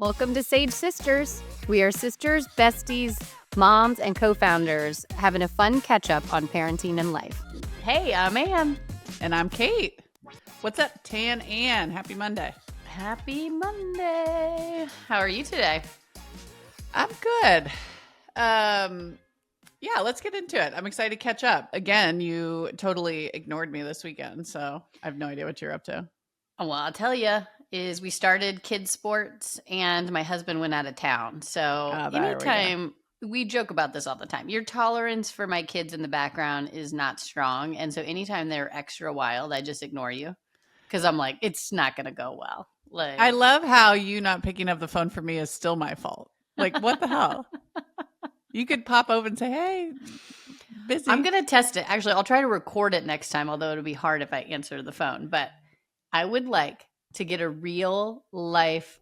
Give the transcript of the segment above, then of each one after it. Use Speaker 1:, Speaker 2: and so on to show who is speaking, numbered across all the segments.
Speaker 1: Welcome to Sage Sisters. We are sisters, besties, moms, and co-founders having a fun catch-up on parenting and life. Hey, I'm Ann.
Speaker 2: And I'm Kate. What's up, Tan Ann? Happy Monday.
Speaker 1: Happy Monday. How are you today?
Speaker 2: I'm good. Yeah, let's get into it. I'm excited to catch up. Again, you totally ignored me this weekend, so I have no idea what you're up to.
Speaker 1: Well, I'll tell you, is we started kids sports and my husband went out of town. So anytime we joke about this all the time, your tolerance for my kids in the background is not strong. And so anytime they're extra wild, I just ignore you because I'm like, it's not going to go well. Like,
Speaker 2: I love how you not picking up the phone for me is still my fault. Like, what the hell? You could pop over and say, hey, busy.
Speaker 1: I'm going to test it. Actually, I'll try to record it next time, although it'll be hard if I answer the phone. But I would like to get a real life,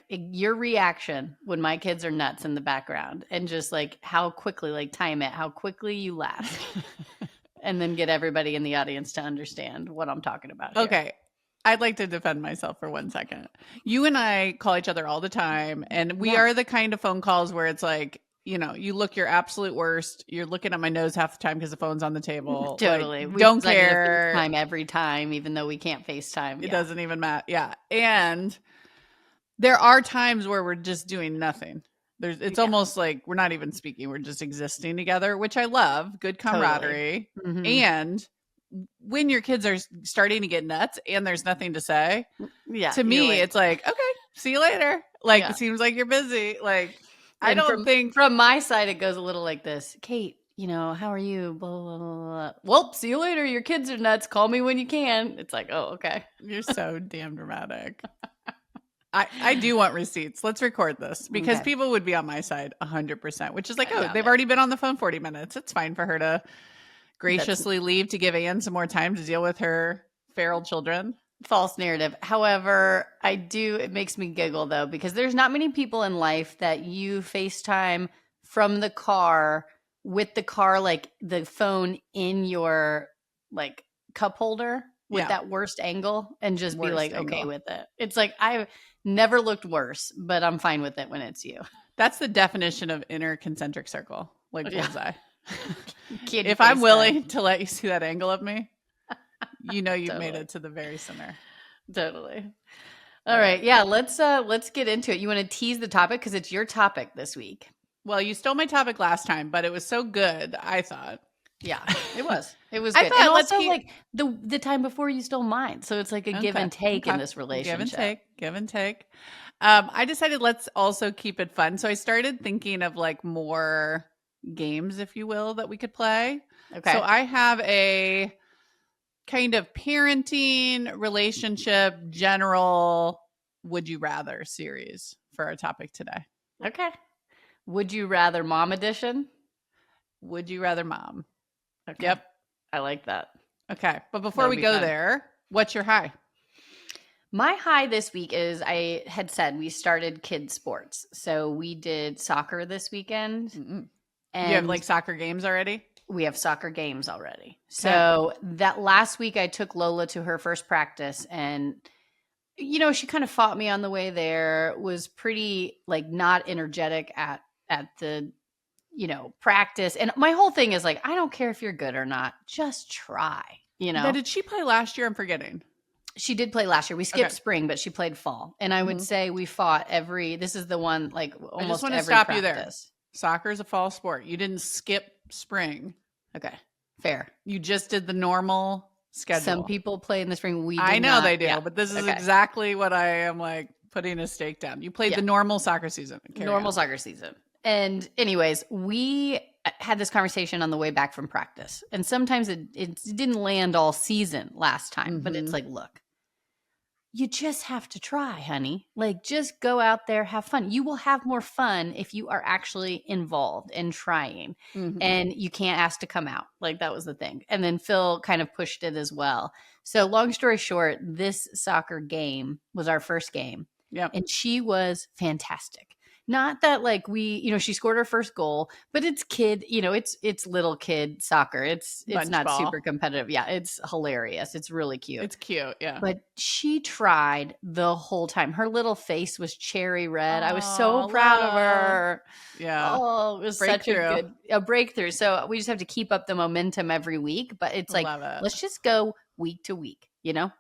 Speaker 1: your reaction when my kids are nuts in the background and just like how quickly, like time it, how quickly you laugh and then get everybody in the audience to understand what I'm talking about here.
Speaker 2: Okay. I'd like to defend myself for 1 second. You and I call each other all the time, and we are the kind of phone calls where it's like, you know, you look your absolute worst. You're looking at my nose half the time because the phone's on the table.
Speaker 1: Totally.
Speaker 2: Like,
Speaker 1: we
Speaker 2: don't care.
Speaker 1: FaceTime every time, even though we can't FaceTime.
Speaker 2: It doesn't even matter. Yeah. And there are times where we're just doing nothing. It's almost like we're not even speaking. We're just existing together, which I love. Good camaraderie.
Speaker 1: Totally. Mm-hmm.
Speaker 2: And when your kids are starting to get nuts and there's nothing to say, to me, it's like, okay, see you later. Like, it seems like you're busy. Like, I don't think
Speaker 1: from my side, it goes a little like this. Kate, you know, how are you? Blah, blah, blah, blah. Well, see you later. Your kids are nuts. Call me when you can. It's like, oh, okay.
Speaker 2: You're so damn dramatic. I do want receipts. Let's record this because people would be on my side 100%, which is like, they've already been on the phone 40 minutes. It's fine for her to graciously leave to give Anne some more time to deal with her feral children.
Speaker 1: False narrative. However, it makes me giggle though, because there's not many people in life that you FaceTime from the car with the car, like the phone in your like cup holder with that worst angle and just be like, okay with it. It's like, I've never looked worse, but I'm fine with it when it's you.
Speaker 2: That's the definition of inner concentric circle. Like bullseye. If I'm willing to let you see that angle of me, you know you've made it to the very center.
Speaker 1: Totally. All right. Yeah, let's get into it. You want to tease the topic because it's your topic this week.
Speaker 2: Well, you stole my topic last time, but it was so good, I thought.
Speaker 1: Yeah, it was. It was good. I thought, and also like the time before you stole mine. So it's like a give and take in this relationship.
Speaker 2: Give and take. I decided let's also keep it fun. So I started thinking of like more games, if you will, that we could play. Okay. So I have a kind of parenting, relationship, general would you rather series for our topic today.
Speaker 1: Okay. Would you rather mom edition?
Speaker 2: Would you rather mom?
Speaker 1: Okay. Yep. I like that.
Speaker 2: Okay. But before we go there, what's your high?
Speaker 1: My high this week is I had said we started kids sports. So we did soccer this weekend.
Speaker 2: And you have like soccer games already?
Speaker 1: We have soccer games already. Okay. So that last week I took Lola to her first practice and, you know, she kind of fought me on the way there, was pretty like not energetic at the, you know, practice. And my whole thing is like, I don't care if you're good or not, just try, you know.
Speaker 2: Now, did she play last year? I'm forgetting.
Speaker 1: She did play last year. We skipped spring, but she played fall. And I would say we fought this is the one, like almost every practice. I just want to stop you there.
Speaker 2: Soccer is a fall sport. You didn't skip spring.
Speaker 1: Okay. Fair.
Speaker 2: You just did the normal schedule.
Speaker 1: Some people play in the spring.
Speaker 2: I know they do, but this is exactly what I am like putting a stake down. You played the normal soccer season.
Speaker 1: Soccer season. And anyways, we had this conversation on the way back from practice. And sometimes it didn't land all season last time, but it's like, look, you just have to try, honey. Like, just go out there, have fun. You will have more fun if you are actually involved and trying. And you can't ask to come out. Like, that was the thing. And then Phil kind of pushed it as well. So long story short, this soccer game was our first game. Yeah. And she was fantastic. Not that like she scored her first goal, but it's kid, it's little kid soccer. It's
Speaker 2: Bunch
Speaker 1: not
Speaker 2: ball.
Speaker 1: super competitive. Yeah, it's hilarious. It's really cute.
Speaker 2: It's cute, yeah.
Speaker 1: But she tried the whole time. Her little face was cherry red. I was so proud of her.
Speaker 2: Yeah.
Speaker 1: Oh, it was such a breakthrough. So we just have to keep up the momentum every week. But it's like, let's just go week to week,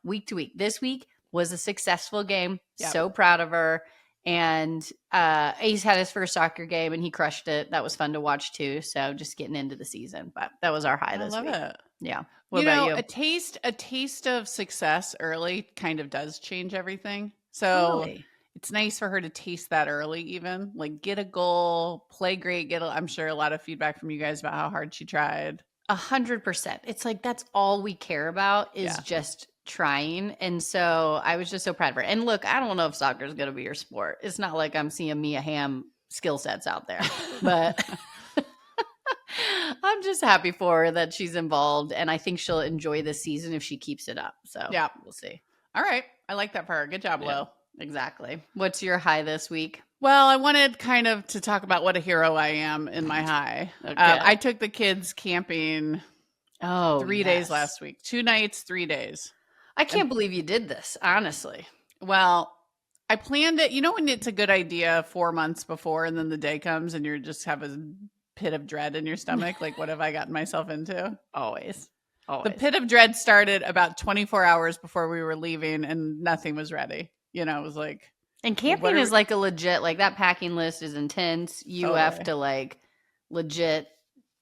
Speaker 1: week to week. This week was a successful game. Yep. So proud of her. And Ace had his first soccer game and he crushed it. That was fun to watch too. So just getting into the season. But that was our high this week. I love it. Yeah. What about you? A taste of success early kind of does change everything. So it's nice for her to taste that early, even like get a goal, play great, I'm sure a lot of feedback from you guys about how hard she tried. 100%. It's like, that's all we care about is just trying. And so I was just so proud of her. And look, I don't know if soccer is going to be your sport. It's not like I'm seeing Mia Hamm skill sets out there, but I'm just happy for her that she's involved. And I think she'll enjoy this season if she keeps it up. So yeah, we'll see. All right. I like that for her. Good job, Will. Exactly. What's your high this week? Well, I wanted kind of to talk about what a hero I am in my high. Okay. I took the kids camping 3 days last week. 2 nights, 3 days. I can't believe you did this, honestly. Well, I planned it. You know when it's a good idea 4 months before and then the day comes and you just have a pit of dread in your stomach? Like, what have I gotten myself into? Always. The pit of dread started about 24 hours before we were leaving and nothing was ready. It was like... And camping is like a legit, like that packing list is intense. You have to like legit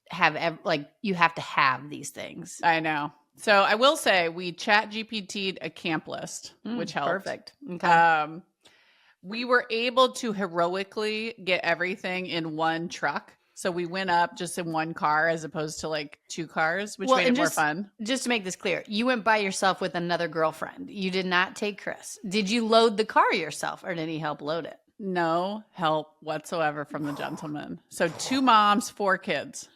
Speaker 1: have, you have to have these things. I know. So I will say we chat GPT'd a camp list, which helped. Perfect. Okay. We were able to heroically get everything in one truck. So we went up just in one car as opposed to like 2 cars, which made it more fun. Just to make this clear, you went by yourself with another girlfriend. You did not take Chris. Did you load the car yourself or did he help load it? No help whatsoever from the gentleman. So 2 moms, 4 kids.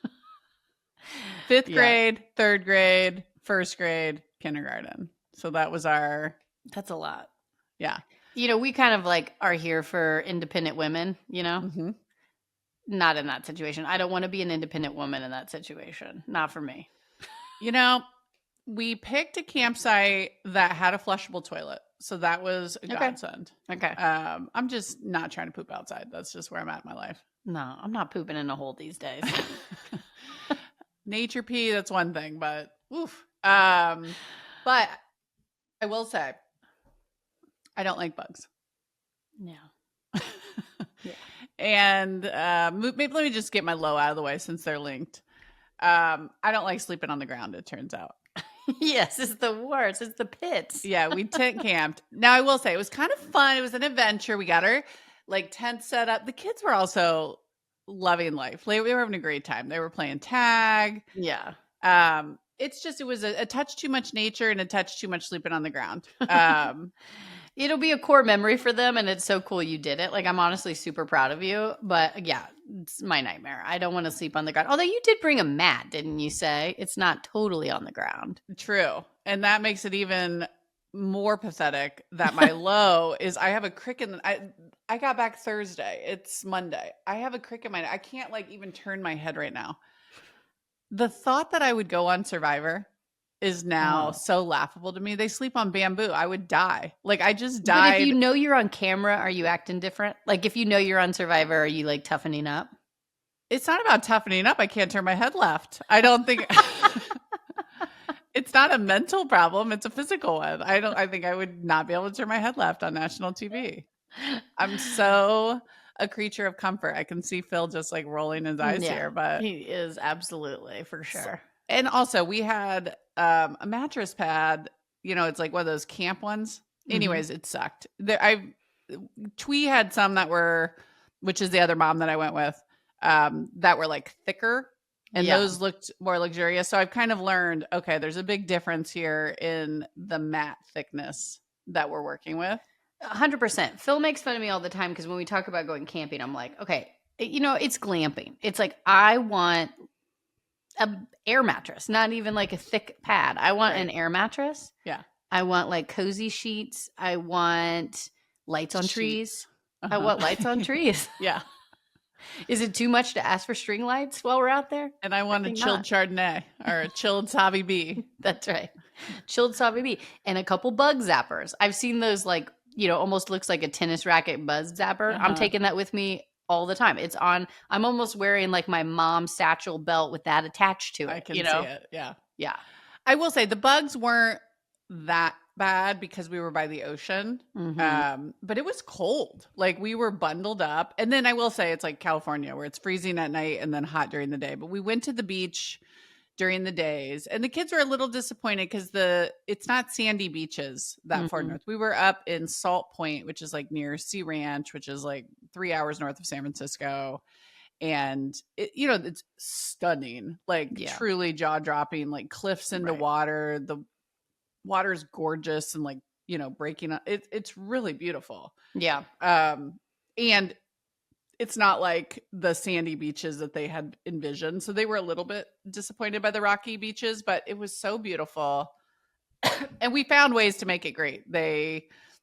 Speaker 1: 5th grade, 3rd grade, 1st grade, kindergarten. So that was that's a lot. Yeah. We kind of like are here for independent women, Mm-hmm. Not in that situation. I don't want to be an independent woman in that situation. Not for me. We picked a campsite that had a flushable toilet. So that was a godsend. Okay. I'm just not trying to poop outside. That's just where I'm at in my life. No, I'm not pooping in a hole these days. Nature pee, that's one thing, but oof. But I will say, I don't like bugs. No. Yeah. And maybe let me just get my low out of the way since they're linked. I don't like sleeping on the ground, it turns out. Yes, it's the worst. It's the pits. Yeah, we tent camped. Now, I will say, it was kind of fun. It was an adventure. We got our tent set up. The kids were also loving life. We were having a great time. They were playing tag. Yeah. It was a touch too much nature and a touch too much sleeping on the ground. It'll be a core memory for them, and it's so cool you did it. Like, I'm honestly super proud of you, but yeah, it's my nightmare. I don't want to sleep on the ground. Although you did bring a mat, didn't you say? It's not totally on the ground. True. And that makes it even more pathetic that my low is I have a crick in I got back Thursday. It's Monday. I have a crick in my I can't even turn my head right now. The thought that I would go on Survivor is now so laughable to me. They sleep on bamboo. I would die. I just died. But if you know you're on camera, are you acting different? If you know you're on Survivor, are you toughening up? It's not about toughening up. I can't turn my head left. I don't think it's not a mental problem. It's a physical one. I think I would not be able to turn my head left on national TV. I'm so a creature of comfort. I can see Phil just rolling his eyes here, but he is absolutely for sure. And also we had a mattress pad, it's one of those camp ones. Mm-hmm. Anyways, it sucked. Twee had some that were, which is the other mom that I went with, that were thicker and those looked more luxurious. So I've kind of learned, okay, there's a big difference here in the mat thickness that we're working with. 100%. Phil makes fun of me all the time because when we talk about going camping, I'm like, okay, it's glamping. It's I want a air mattress, not even a thick pad. I want an air mattress. Yeah. I want cozy sheets. I want lights on trees. I want lights on trees.
Speaker 2: Yeah.
Speaker 1: Is it too much to ask for string lights while we're out there?
Speaker 2: And I want a chilled Chardonnay or a chilled Savvy Bee.
Speaker 1: That's right. Chilled Savvy Bee. And a couple bug zappers. I've seen those like, almost looks like a tennis racket buzz zapper. I'm taking that with me all the time. It's on. I'm almost wearing like my mom's satchel belt with that attached to it.
Speaker 2: I can see it. Yeah.
Speaker 1: Yeah.
Speaker 2: I will say the bugs weren't that bad because we were by the ocean. But it was cold. Like we were bundled up. And then I will say it's like California where it's freezing at night and then hot during the day. But we went to the beach during the days and the kids were a little disappointed because it's not sandy beaches that far north. We were up in Salt Point, which is like near Sea Ranch, which is like 3 hours north of San Francisco. And it's stunning, like truly jaw-dropping, like cliffs into water. The water is gorgeous and like breaking up. It's really beautiful.
Speaker 1: Yeah.
Speaker 2: And it's not like the sandy beaches that they had envisioned, so they were a little bit disappointed by the rocky beaches, but it was so beautiful. And we found ways to make it great.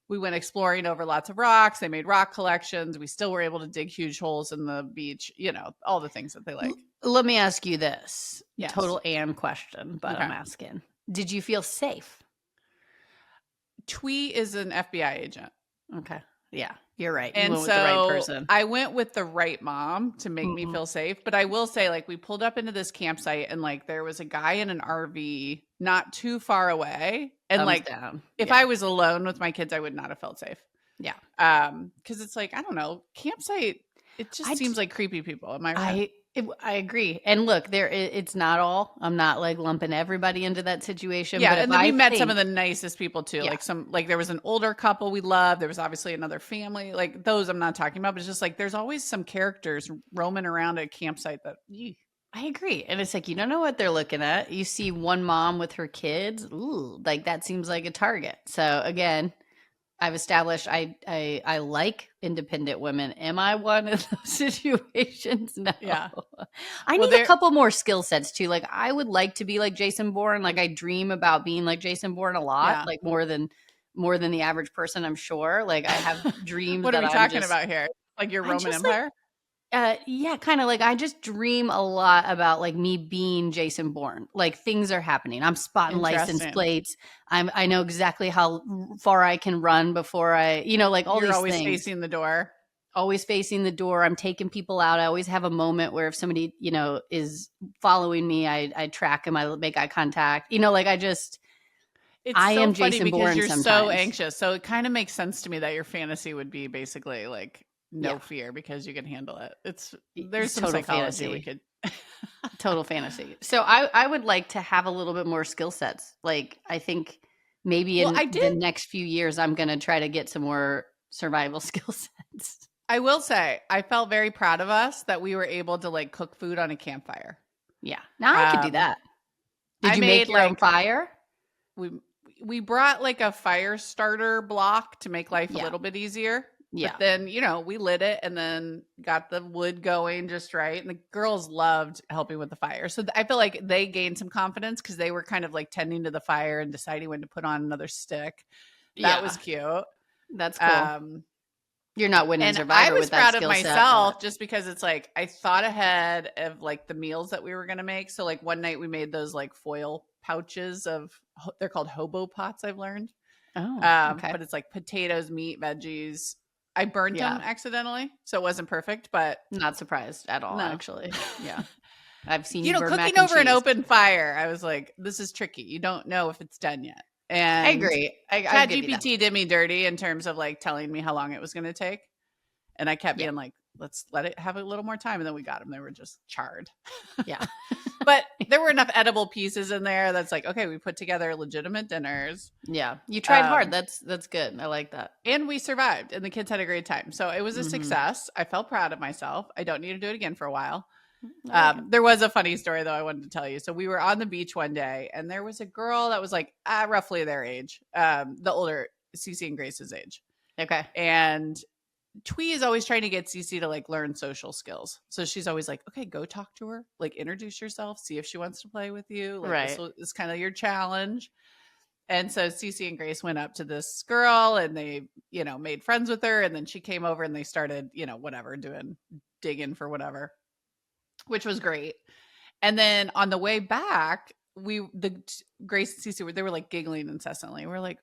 Speaker 2: We went exploring over lots of rocks. They made rock collections. We still were able to dig huge holes in the beach, all the things that they like.
Speaker 1: Let me ask you this.
Speaker 2: Yes.
Speaker 1: Total Anne question, but I'm asking. Did you feel safe?
Speaker 2: Twee is an FBI agent.
Speaker 1: Okay. Yeah, you're right. You
Speaker 2: and
Speaker 1: went
Speaker 2: so
Speaker 1: with the right person.
Speaker 2: I went with the right mom to make me feel safe. But I will say, like, we pulled up into this campsite and like there was a guy in an RV not too far away. And
Speaker 1: Thumbs
Speaker 2: like
Speaker 1: down.
Speaker 2: if I was alone with my kids, I would not have felt safe.
Speaker 1: Yeah.
Speaker 2: Because it's like, I don't know, campsite, it just seems like creepy people. Am I right?
Speaker 1: I agree. And look, it's not all. I'm not like lumping everybody into that situation.
Speaker 2: Yeah,
Speaker 1: but
Speaker 2: and then we met some of the nicest people too. Yeah. Like there was an older couple we loved. There was obviously another family. Like those I'm not talking about, but it's just like there's always some characters roaming around a campsite that
Speaker 1: I agree. And it's like you don't know what they're looking at. You see one mom with her kids. Ooh, like that seems like a target. So again, I've established I like independent women. Am I one of those situations? No.
Speaker 2: Yeah.
Speaker 1: I need a couple more skill sets too. Like I would like to be like Jason Bourne. Like I dream about being like Jason Bourne a lot, like more than the average person, I'm sure. Like I have dreams.
Speaker 2: What are we talking about here? Like your Roman Empire?
Speaker 1: Yeah, kind of like I just dream a lot about like me being Jason Bourne. Like things are happening. I'm spotting license plates. I know exactly how far I can run before I, like all these things. You're
Speaker 2: always facing the door.
Speaker 1: Always facing the door. I'm taking people out. I always have a moment where if somebody, is following me, I track them. I make eye contact. Like I just.
Speaker 2: I am Jason Bourne because you're sometimes. So anxious. So it kind of makes sense to me that your fantasy would be basically like no fear because you can handle it. There's some psychology fantasy. We could
Speaker 1: total fantasy. So I would like to have a little bit more skill sets. Like I think maybe in the next few years I'm going to try to get some more survival skill sets.
Speaker 2: I will say I felt very proud of us that we were able to like cook food on a campfire.
Speaker 1: Yeah. Now I could do that. Did you make your own fire?
Speaker 2: We brought like a fire starter block to make life a little bit easier. Yeah. But then, we lit it and then got the wood going just right. And the girls loved helping with the fire. So I feel like they gained some confidence because they were kind of like tending to the fire and deciding when to put on another stick. That was cute.
Speaker 1: That's cool. You're not winning Survivor with that skill set.
Speaker 2: I was proud of myself just because it's like I thought ahead of like the meals that we were going to make. So like one night we made those like foil pouches they're called hobo pots, I've learned.
Speaker 1: Oh, okay.
Speaker 2: But it's like potatoes, meat, veggies. I burned them accidentally, so it wasn't perfect, but
Speaker 1: not surprised at all. No. Actually, yeah, I've seen
Speaker 2: cooking over an open fire. I was like, this is tricky. You don't know if it's done yet. And
Speaker 1: I agree.
Speaker 2: ChatGPT did me dirty in terms of like telling me how long it was going to take, and I kept being like, let's let it have a little more time, and then we got them. They were just charred.
Speaker 1: Yeah.
Speaker 2: But there were enough edible pieces in there that's like, okay, we put together legitimate dinners.
Speaker 1: Yeah. You tried hard. That's good. I like that.
Speaker 2: And we survived and the kids had a great time. So it was a success. I felt proud of myself. I don't need to do it again for a while. There was a funny story though I wanted to tell you. So we were on the beach one day and there was a girl that was like roughly their age, the older Cece and Grace's age.
Speaker 1: Okay.
Speaker 2: And Twee is always trying to get Cece to like learn social skills. So she's always like, okay, go talk to her, like introduce yourself, see if she wants to play with you. Like,
Speaker 1: right.
Speaker 2: This is kind of your challenge. And so Cece and Grace went up to this girl and they, made friends with her. And then she came over and they started, whatever, digging for whatever, which was great. And then on the way back, Grace and Cece they were like giggling incessantly. We're like,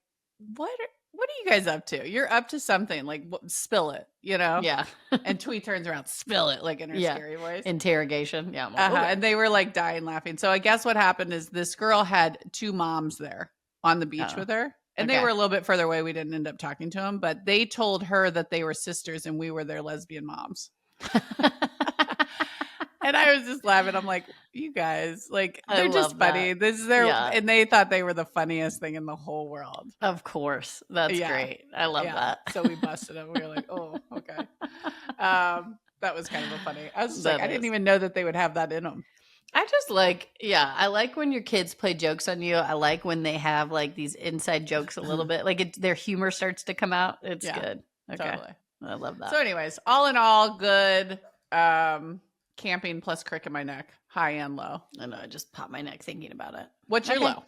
Speaker 2: what are you guys up to? You're up to something. Like, spill it,
Speaker 1: Yeah.
Speaker 2: And Twee turns around, spill it, like in her scary voice.
Speaker 1: Interrogation. Yeah.
Speaker 2: Okay. And they were like dying laughing. So I guess what happened is this girl had 2 moms there on the beach with her. And they were a little bit further away. We didn't end up talking to them, but they told her that they were sisters and we were their lesbian moms. And I was just laughing. I'm like, you guys, like, they're just funny. This is and they thought they were the funniest thing in the whole world.
Speaker 1: Of course. That's great. I love that.
Speaker 2: So we busted them. We were like, oh, okay. That was kind of funny. I was just I didn't even know that they would have that in them.
Speaker 1: I just I like when your kids play jokes on you. I like when they have like these inside jokes a little bit, like their humor starts to come out. It's good. Okay. Totally. I love that.
Speaker 2: So anyways, all in all, good. Camping plus crick in my neck, high and low.
Speaker 1: I know. I just popped my neck thinking about it.
Speaker 2: What's your low?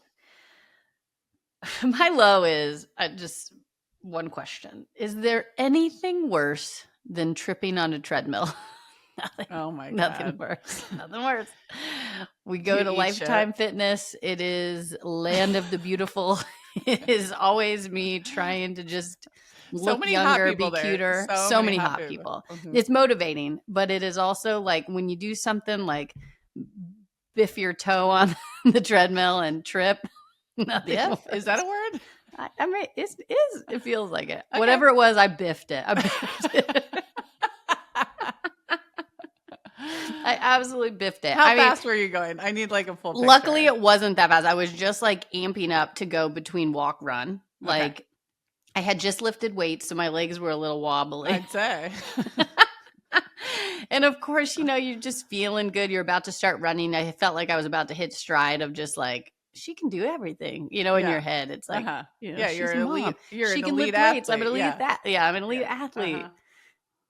Speaker 1: My low is just one question. Is there anything worse than tripping on a treadmill? Nothing.
Speaker 2: Oh my God.
Speaker 1: Nothing worse. Nothing worse. We go to Lifetime Fitness. It is land of the beautiful. It is always me trying to just look younger, be cuter. So many hot people. Mm-hmm. It's motivating, but it is also like when you do something like biff your toe on the treadmill and trip.
Speaker 2: Biff? Is that a word?
Speaker 1: I mean, it feels like it. Okay. Whatever it was, I biffed it. I absolutely biffed it.
Speaker 2: How fast were you going? I need like a full picture.
Speaker 1: Luckily, it wasn't that fast. I was just like amping up to go between walk, run. Like I had just lifted weights, so my legs were a little wobbly.
Speaker 2: I'd say.
Speaker 1: And of course, you're just feeling good. You're about to start running. I felt like I was about to hit stride of just like, she can do everything, in your head. It's like,
Speaker 2: you're an elite.
Speaker 1: She can lift weights. I'm an elite I'm an elite athlete.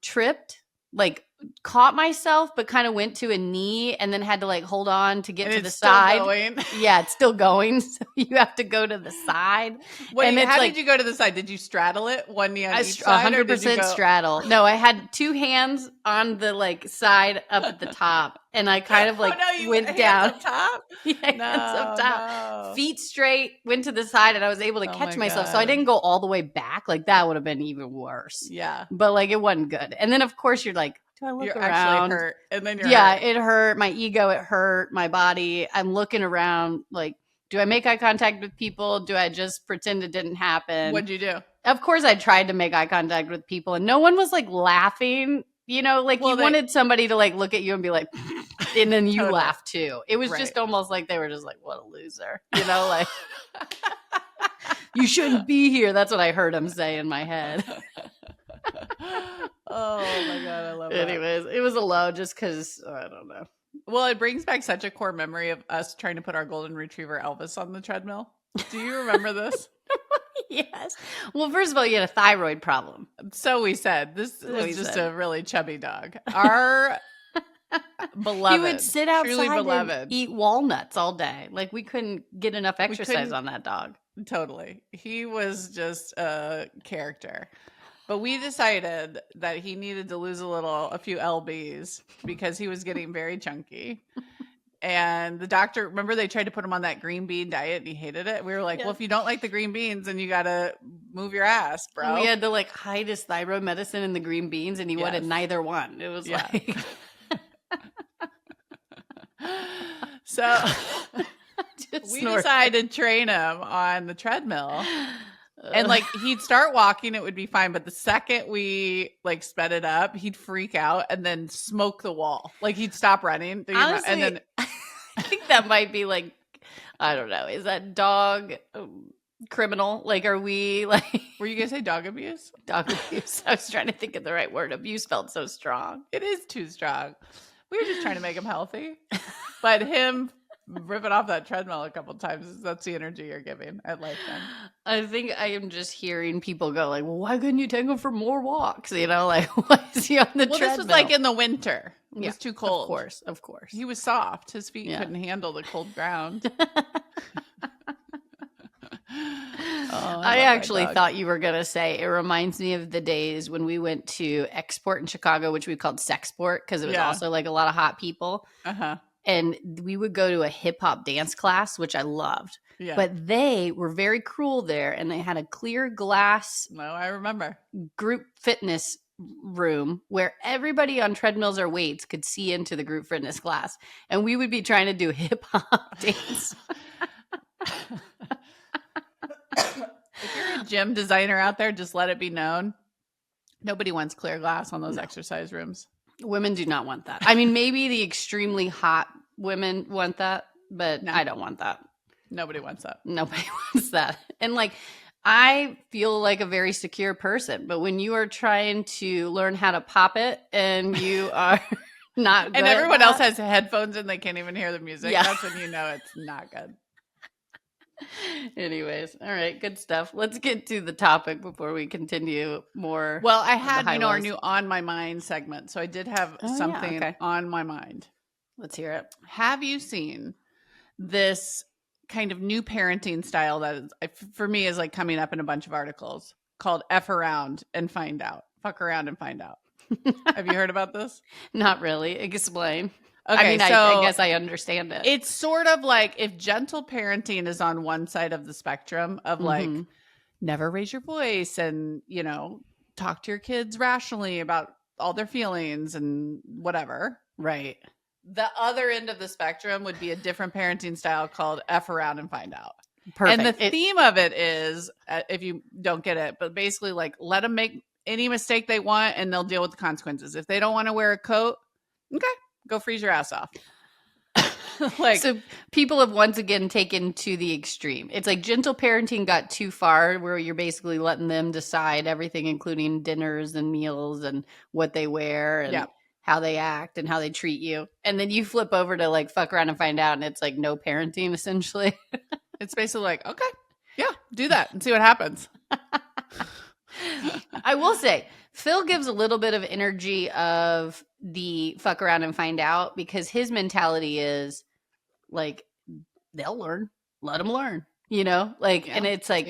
Speaker 1: Tripped, like caught myself, but kind of went to a knee and then had to like hold on to get to the side.
Speaker 2: Going.
Speaker 1: Yeah, it's still going. So you have to go to the side.
Speaker 2: Wait, how did you go to the side? Did you straddle it? One knee on each side?
Speaker 1: 100% straddle. No, I had 2 hands on the like side up at the top. And I kind of like went down.
Speaker 2: Up top?
Speaker 1: Yeah, hands up top. No. Feet straight, went to the side, and I was able to catch myself. So I didn't go all the way back. Like that would have been even worse.
Speaker 2: Yeah.
Speaker 1: But like it wasn't good. And then of course you're like, do I look around?
Speaker 2: Actually hurt. And then
Speaker 1: it hurt. My ego, it hurt. My body. I'm looking around like, do I make eye contact with people? Do I just pretend it didn't happen?
Speaker 2: What'd you do?
Speaker 1: Of course I tried to make eye contact with people and no one was like laughing. You wanted somebody to like look at you and be like, and then you laugh too. It was just almost like they were just like, what a loser. Like, you shouldn't be here. That's what I heard him say in my head.
Speaker 2: Oh my God, I love it.
Speaker 1: Anyways, it was a low just because, I don't know.
Speaker 2: Well, it brings back such a core memory of us trying to put our golden retriever Elvis on the treadmill. Do you remember this?
Speaker 1: Yes. Well, first of all, you had a thyroid problem.
Speaker 2: So we said. This was just a really chubby dog. Our beloved.
Speaker 1: He would sit outside and eat walnuts all day. Like we couldn't get enough exercise on that dog.
Speaker 2: Totally. He was just a character. But we decided that he needed to lose a few lbs because he was getting very chunky. And the doctor, remember they tried to put him on that green bean diet and he hated it. We were like, well, if you don't like the green beans, then you got to move your ass, bro.
Speaker 1: And we had to like hide his thyroid medicine in the green beans and he wanted neither one. It was like.
Speaker 2: So we decided to train him on the treadmill. And like he'd start walking, it would be fine. But the second we like sped it up, he'd freak out and then smoke the wall. Like he'd stop running.
Speaker 1: Honestly,
Speaker 2: and then
Speaker 1: I think that might be like, I don't know. Is that dog criminal? Like, are we like?
Speaker 2: Were you gonna say dog abuse?
Speaker 1: Dog abuse. I was trying to think of the right word. Abuse felt so strong.
Speaker 2: It is too strong. We were just trying to make him healthy, but him ripping off that treadmill a couple times, that's the energy you're giving at Lifetime.
Speaker 1: I think I am just hearing people go like, well, why couldn't you take him for more walks? Like, why is he on the treadmill?
Speaker 2: This was like in the winter. It was too cold.
Speaker 1: Of course.
Speaker 2: He was soft. His feet couldn't handle the cold ground.
Speaker 1: I actually thought you were going to say it reminds me of the days when we went to Export in Chicago, which we called Sexport because it was also like a lot of hot people. And we would go to a hip hop dance class, which I loved. Yeah. But they were very cruel there, and they had a clear glass.
Speaker 2: No, I remember.
Speaker 1: Group fitness room where everybody on treadmills or weights could see into the group fitness class, and we would be trying to do hip hop dance.
Speaker 2: If you're a gym designer out there, just let it be known. Nobody wants clear glass on those exercise rooms.
Speaker 1: Women do not want that. I mean, maybe the extremely hot women want that, but I don't want that.
Speaker 2: Nobody wants that.
Speaker 1: Nobody wants that. And like, I feel like a very secure person, but when you are trying to learn how to pop it and you are not good
Speaker 2: and everyone else has headphones and they can't even hear the music, that's when you know it's not good.
Speaker 1: Anyways, all right, good stuff. Let's get to the topic before we continue more.
Speaker 2: Well, I had, our new On My Mind segment, so I did have something on my mind.
Speaker 1: Let's hear it.
Speaker 2: Have you seen this kind of new parenting style that is, for me, is like coming up in a bunch of articles called F around and find out. Fuck around and find out. Have you heard about this?
Speaker 1: Not really. Explain. Okay, I mean, so I guess I understand it.
Speaker 2: It's sort of like if gentle parenting is on one side of the spectrum of like never raise your voice and, talk to your kids rationally about all their feelings and whatever.
Speaker 1: Right.
Speaker 2: The other end of the spectrum would be a different parenting style called F around and find out.
Speaker 1: Perfect.
Speaker 2: And the theme of it is, if you don't get it, but basically like let them make any mistake they want and they'll deal with the consequences. If they don't want to wear a coat, okay, go freeze your ass off.
Speaker 1: So people have once again taken to the extreme. It's like gentle parenting got too far where you're basically letting them decide everything, including dinners and meals and what they wear and how they act and how they treat you. And then you flip over to like fuck around and find out, and it's like no parenting essentially.
Speaker 2: It's basically like, okay, yeah, do that and see what happens.
Speaker 1: I will say, Phil gives a little bit of energy of the fuck around and find out because his mentality is like, they'll learn, let them learn, and it's like,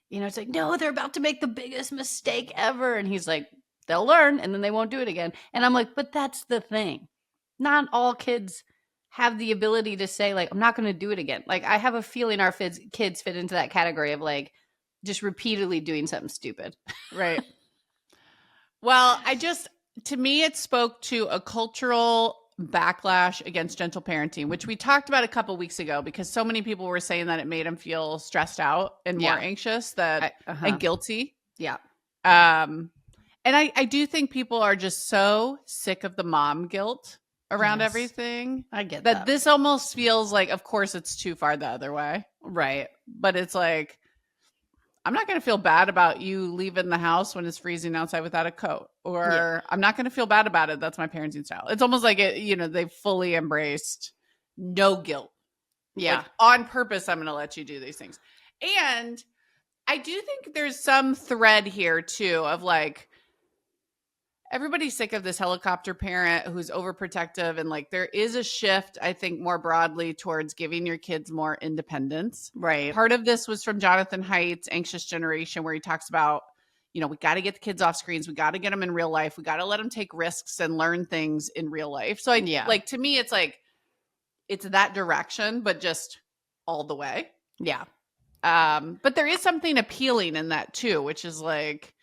Speaker 1: it's like, no, they're about to make the biggest mistake ever. And he's like, they'll learn and then they won't do it again. And I'm like, but that's the thing. Not all kids have the ability to say like, I'm not going to do it again. Like I have a feeling our kids fit into that category of like just repeatedly doing something stupid.
Speaker 2: Right. Well, to me, it spoke to a cultural backlash against gentle parenting, which we talked about a couple weeks ago because so many people were saying that it made them feel stressed out and more anxious and guilty.
Speaker 1: Yeah.
Speaker 2: And I do think people are just so sick of the mom guilt around everything.
Speaker 1: I get
Speaker 2: that. This almost feels like, of course, it's too far the other way.
Speaker 1: Right.
Speaker 2: But it's like, I'm not going to feel bad about you leaving the house when it's freezing outside without a coat. Or I'm not going to feel bad about it. That's my parenting style. It's almost like they've fully embraced no guilt.
Speaker 1: Yeah.
Speaker 2: Like, on purpose, I'm going to let you do these things. And I do think there's some thread here, too, of like, everybody's sick of this helicopter parent who's overprotective. And like, there is a shift, I think, more broadly towards giving your kids more independence.
Speaker 1: Right.
Speaker 2: Part of this was from Jonathan Haidt's Anxious Generation, where he talks about, we got to get the kids off screens. We got to get them in real life. We got to let them take risks and learn things in real life. So like, to me, it's like, it's that direction, but just all the way.
Speaker 1: Yeah.
Speaker 2: But there is something appealing in that too, which is like,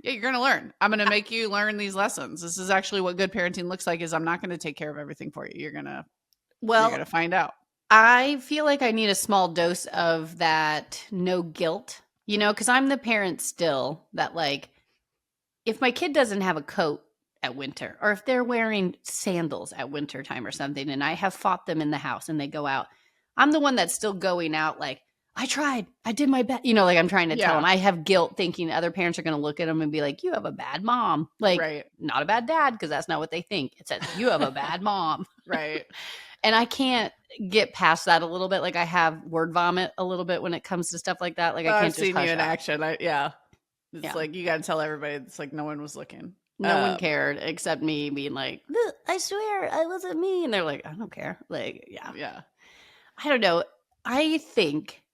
Speaker 2: yeah, you're going to learn. I'm going to make you learn these lessons. This is actually what good parenting looks like, is I'm not going to take care of everything for you. You're going to find out.
Speaker 1: I feel like I need a small dose of that no guilt, because I'm the parent still that like, if my kid doesn't have a coat at winter, or if they're wearing sandals at winter time or something, and I have fought them in the house and they go out, I'm the one that's still going out like, I tried. I did my best. Like I'm trying to tell them. I have guilt thinking other parents are going to look at them and be like, you have a bad mom. Like, not a bad dad, because that's not what they think. It says, you have a bad mom.
Speaker 2: Right.
Speaker 1: And I can't get past that a little bit. Like I have word vomit a little bit when it comes to stuff like that. Like I can't
Speaker 2: I've
Speaker 1: just
Speaker 2: seen you in
Speaker 1: up.
Speaker 2: action. It's like, you got to tell everybody. It's like no one was looking.
Speaker 1: No one cared except me being like, I swear I wasn't me. And they're like, I don't care. Like, yeah.
Speaker 2: Yeah.
Speaker 1: I don't know. I think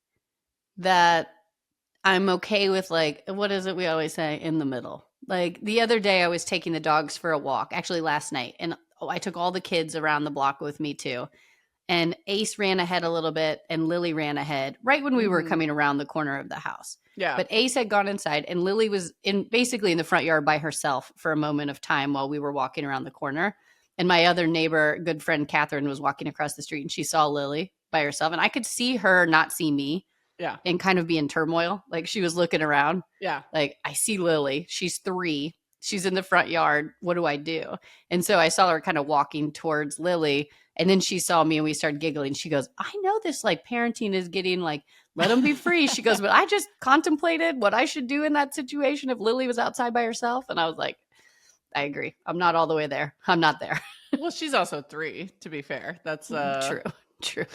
Speaker 1: that I'm okay with like, what is it we always say? In the middle. Like the other day I was taking the dogs for a walk, actually last night, and I took all the kids around the block with me too. And Ace ran ahead a little bit and Lily ran ahead right when we were coming around the corner of the house.
Speaker 2: Yeah.
Speaker 1: But Ace had gone inside and Lily was basically in the front yard by herself for a moment of time while we were walking around the corner. And my other neighbor, good friend Catherine, was walking across the street and she saw Lily by herself. And I could see her not see me.
Speaker 2: Yeah.
Speaker 1: And kind of be in turmoil. Like she was looking around.
Speaker 2: Yeah.
Speaker 1: Like, I see Lily. She's 3. She's in the front yard. What do I do? And so I saw her kind of walking towards Lily. And then she saw me and we started giggling. She goes, I know this like parenting is getting like, let them be free. She goes, but I just contemplated what I should do in that situation if Lily was outside by herself. And I was like, I agree. I'm not all the way there. I'm not there.
Speaker 2: Well, she's also 3, to be fair. That's
Speaker 1: true.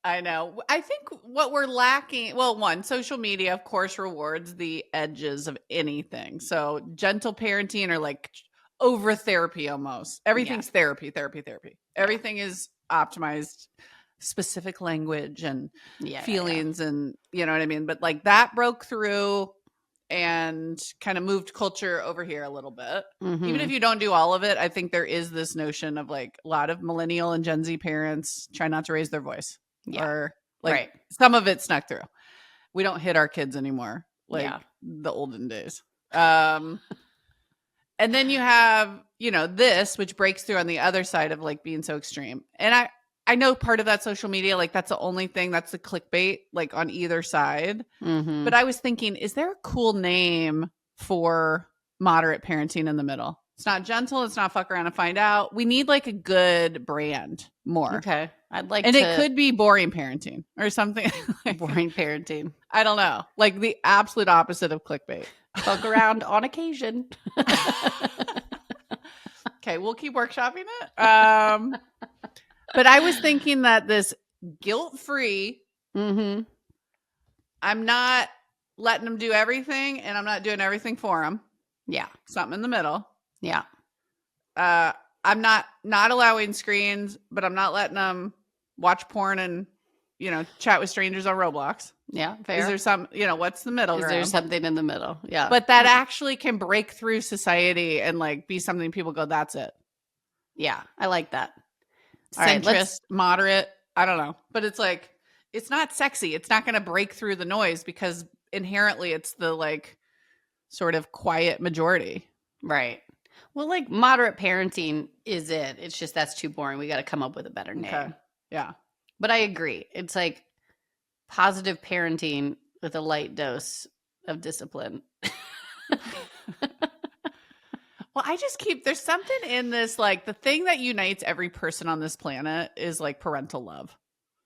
Speaker 2: I know. I think what we're lacking, well, one, social media, of course, rewards the edges of anything. So gentle parenting or like over therapy almost. Everything's therapy. Everything is optimized, specific language and feelings and you know what I mean? But like that broke through and kind of moved culture over here a little bit. Even if you don't do all of it, I think there is this notion of like a lot of millennial and Gen Z parents try not to raise their voice. Or like some of it snuck through. We don't hit our kids anymore like the olden days. And then you have, you know, this, which breaks through on the other side of like being so extreme. And I know part of that social media, like that's the only thing, that's the clickbait, like on either side. But I was thinking, is there a cool name for moderate parenting in the middle? It's not gentle. It's not fuck around and find out. We need like a good brand more.
Speaker 1: Okay.
Speaker 2: It could be boring parenting or something.
Speaker 1: Like, boring parenting.
Speaker 2: I don't know. Like the absolute opposite of clickbait.
Speaker 1: Fuck around on occasion.
Speaker 2: Okay. We'll keep workshopping it. But I was thinking that this guilt-free, I'm not letting them do everything and I'm not doing everything for them.
Speaker 1: Yeah.
Speaker 2: Something in the middle.
Speaker 1: Yeah.
Speaker 2: I'm not allowing screens, but I'm not letting them watch porn and, you know, chat with strangers on Roblox.
Speaker 1: Yeah. Fair.
Speaker 2: Is there some, you know, what's the middle ground?
Speaker 1: Is there something in the middle? Yeah.
Speaker 2: But that actually can break through society and like be something people go, that's it.
Speaker 1: Yeah. I like that.
Speaker 2: Centrist, moderate. I don't know. But it's like, it's not sexy. It's not going to break through the noise because inherently it's the like sort of quiet majority.
Speaker 1: Right. Well, like moderate parenting is it. It's just that's too boring. We got to come up with a better name.
Speaker 2: Okay. Yeah.
Speaker 1: But I agree. It's like positive parenting with a light dose of discipline.
Speaker 2: Well, I just there's something in this, like the thing that unites every person on this planet is like parental love.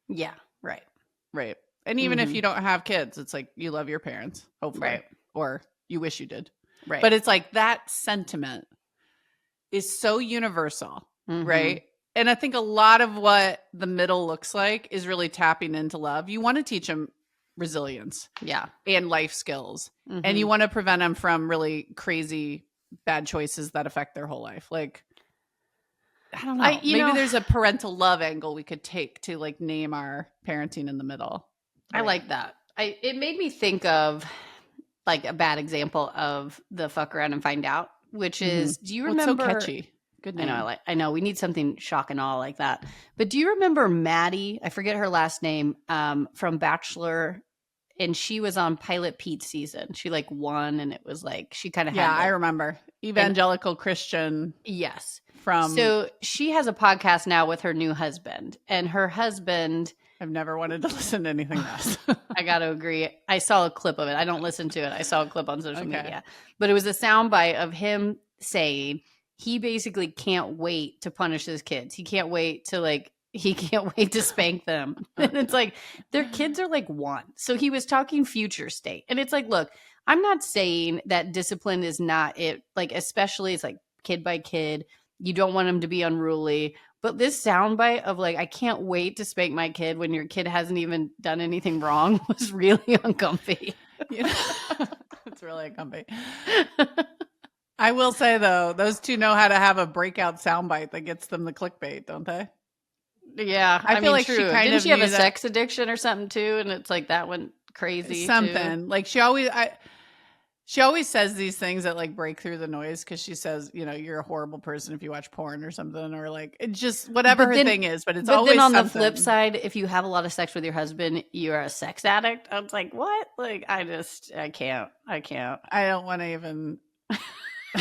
Speaker 1: Yeah. Right.
Speaker 2: Right. And even if you don't have kids, it's like you love your parents, hopefully.
Speaker 1: Right.
Speaker 2: Or you wish you did.
Speaker 1: Right.
Speaker 2: But it's like that sentiment is so universal, right? And I think a lot of what the middle looks like is really tapping into love. You want to teach them resilience, and life skills, and you want to prevent them from really crazy bad choices that affect their whole life. Like, I don't know. Maybe there's a parental love angle we could take to like name our parenting in the middle.
Speaker 1: I like that. It made me think of like a bad example of the fuck around and find out, which is, do you remember?
Speaker 2: It's so catchy. Good name.
Speaker 1: I know. We need something shock and awe like that. But do you remember Maddie? I forget her last name, from Bachelor, and she was on Pilot Pete's season. She like won, and it was like she kind of had.
Speaker 2: Yeah, I remember. Evangelical Christian.
Speaker 1: Yes.
Speaker 2: So
Speaker 1: she has a podcast now with her new husband, and her husband.
Speaker 2: I've never wanted to listen to anything else.
Speaker 1: I got to agree. I saw a clip of it. I don't listen to it. I saw a clip on social media, but it was a soundbite of him saying he basically can't wait to punish his kids. He can't wait to spank them. And it's like their kids are like 1. So he was talking future state. And it's like, look, I'm not saying that discipline is not it. Like, especially it's like kid by kid. You don't want them to be unruly. But this soundbite of like, I can't wait to spank my kid when your kid hasn't even done anything wrong was really uncomfy.
Speaker 2: You know? It's really uncomfy. I will say though, those two know how to have a breakout soundbite that gets them the clickbait, don't they?
Speaker 1: Yeah,
Speaker 2: I feel like true. She kind
Speaker 1: Didn't
Speaker 2: of
Speaker 1: she have a sex addiction or something too? And it's like that went crazy.
Speaker 2: Something
Speaker 1: too.
Speaker 2: like she always says these things that like break through the noise because she says, you're a horrible person if you watch porn or something, or like it's just whatever her thing is. But it's always. But then
Speaker 1: on
Speaker 2: something.
Speaker 1: The flip side, if you have a lot of sex with your husband, you're a sex addict. I was like, what? Like I can't. I
Speaker 2: don't want to even.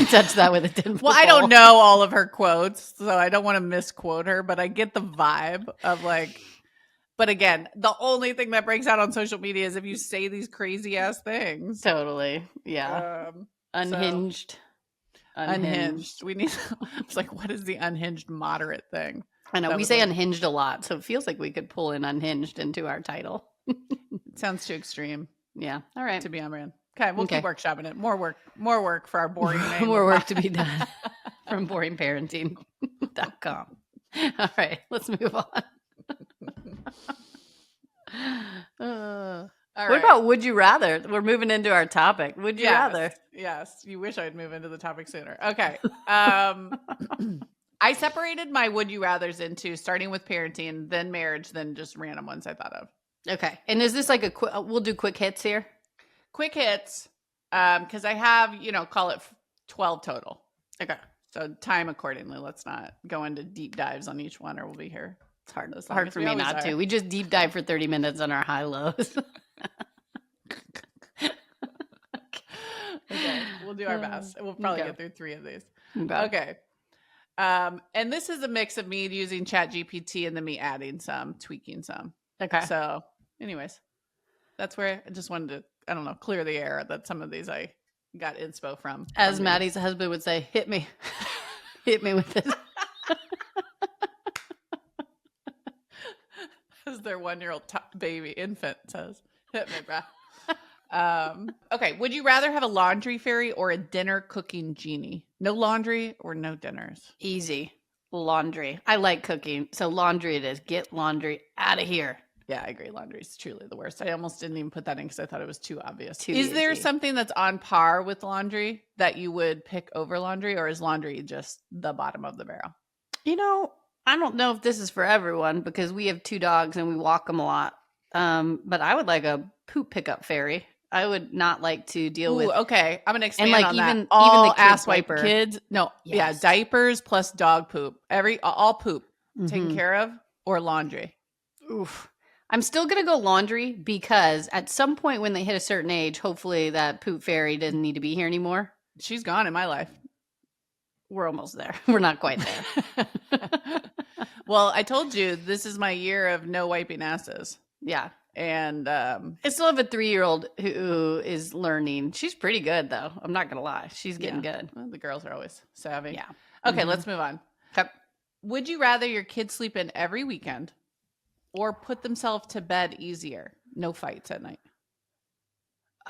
Speaker 1: touch that with a 10-foot
Speaker 2: Well, I don't know all of her quotes, so I don't want to misquote her, but I get the vibe of like. But again, the only thing that breaks out on social media is if you say these crazy ass things.
Speaker 1: Totally, yeah. Unhinged.
Speaker 2: We need. I was like, what is the unhinged moderate thing?
Speaker 1: I know we say unhinged a lot, so it feels like we could pull in unhinged into our title.
Speaker 2: It sounds too extreme.
Speaker 1: Yeah. All right.
Speaker 2: To be on brand. Okay, we'll keep workshopping it. More work for our boring name.
Speaker 1: More work to be done from boringparenting.com. All right, let's move on. What about would you rather? We're moving into our topic. Would you rather?
Speaker 2: Yes. You wish I'd move into the topic sooner. Okay. I separated my would you rathers into starting with parenting, then marriage, then just random ones I thought of.
Speaker 1: Okay. And is this like we'll do quick hits here?
Speaker 2: Quick hits. Because I have, call it 12 total.
Speaker 1: Okay.
Speaker 2: So time accordingly. Let's not go into deep dives on each one or we'll be here.
Speaker 1: It's hard for me not to. We just deep dive for 30 minutes on our high lows.
Speaker 2: Okay, we'll do our best. We'll probably get through 3 of these. Okay. And this is a mix of me using ChatGPT and then me adding some, tweaking some.
Speaker 1: Okay.
Speaker 2: So anyways, that's where I just wanted to, I don't know, clear the air that some of these I got inspo from.
Speaker 1: As Maddie's husband would say, hit me. Hit me with it.
Speaker 2: As their 1-year-old baby infant says, hit me, bro. Okay. Would you rather have a laundry fairy or a dinner cooking genie? No laundry or no dinners?
Speaker 1: Easy. Laundry. I like cooking. So laundry it is. Get laundry out of here.
Speaker 2: Yeah, I agree. Laundry is truly the worst. I almost didn't even put that in because I thought it was too obvious.
Speaker 1: Is
Speaker 2: there something that's on par with laundry that you would pick over laundry, or is laundry just the bottom of the barrel?
Speaker 1: I don't know if this is for everyone because we have 2 dogs and we walk them a lot. But I would like a poop pickup fairy. I would not like to deal with.
Speaker 2: Okay, I'm gonna expand
Speaker 1: on
Speaker 2: that.
Speaker 1: Even the
Speaker 2: ass wiper kids. No, yeah, diapers plus dog poop. All poop taken care of, or laundry.
Speaker 1: Oof. I'm still gonna go laundry because at some point when they hit a certain age, hopefully that poop fairy doesn't need to be here anymore.
Speaker 2: She's gone in my life.
Speaker 1: We're almost there. We're not quite there.
Speaker 2: Well, I told you this is my year of no wiping asses.
Speaker 1: Yeah.
Speaker 2: And
Speaker 1: I still have a 3-year-old who is learning. She's pretty good though. I'm not gonna lie. She's getting good.
Speaker 2: Well, the girls are always savvy.
Speaker 1: Yeah.
Speaker 2: Okay, let's move on.
Speaker 1: Okay.
Speaker 2: Would you rather your kids sleep in every weekend or put themselves to bed easier? No fights at night.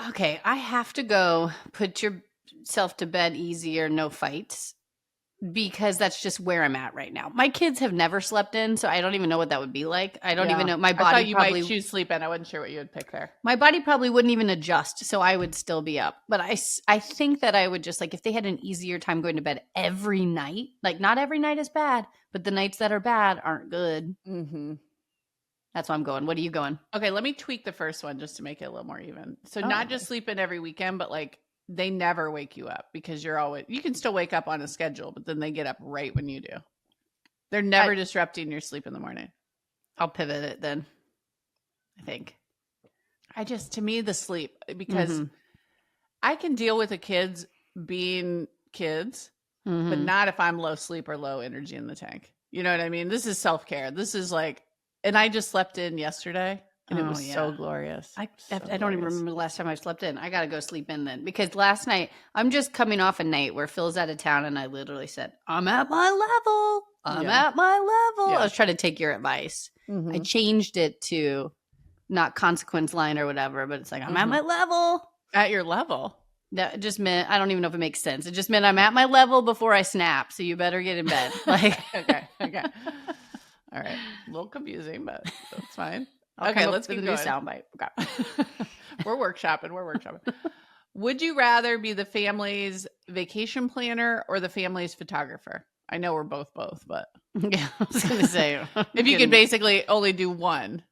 Speaker 1: Okay, I have to go put yourself to bed easier, no fights. Because that's just where I'm at right now. My kids have never slept in, so I don't even know what that would be like. I don't even know. My body
Speaker 2: I thought you might choose sleep in. I wasn't sure what you would pick there.
Speaker 1: My body probably wouldn't even adjust, so I would still be up. But I think that I would just like if they had an easier time going to bed every night. Like not every night is bad, but the nights that are bad aren't good.
Speaker 2: Mm-hmm.
Speaker 1: That's why I'm going. What are you going?
Speaker 2: Okay, let me tweak the first one just to make it a little more even. So not just sleep in every weekend, but like they never wake you up because you can still wake up on a schedule, but then they get up right when you do. They're never disrupting your sleep in the morning.
Speaker 1: I'll pivot it then. I think.
Speaker 2: To me, the sleep, because I can deal with the kids being kids, but not if I'm low sleep or low energy in the tank. You know what I mean? This is self-care. This is like, and I just slept in yesterday. And it was so glorious.
Speaker 1: I don't even remember the last time I slept in. I got to go sleep in then. Because last night, I'm just coming off a night where Phil's out of town and I literally said, I'm at my level. I'm at my level. I was trying to take your advice. I changed it to not consequence line or whatever, but it's like, I'm at my level.
Speaker 2: At your level?
Speaker 1: That just meant, I don't even know if it makes sense. It just meant I'm at my level before I snap. So you better get in bed. Like,
Speaker 2: Okay. All right. A little confusing, but that's fine.
Speaker 1: Okay, let's get a new soundbite.
Speaker 2: Okay. We're workshopping. Would you rather be the family's vacation planner or the family's photographer? I know we're both, but
Speaker 1: yeah, I was going to say
Speaker 2: if you could basically only do one,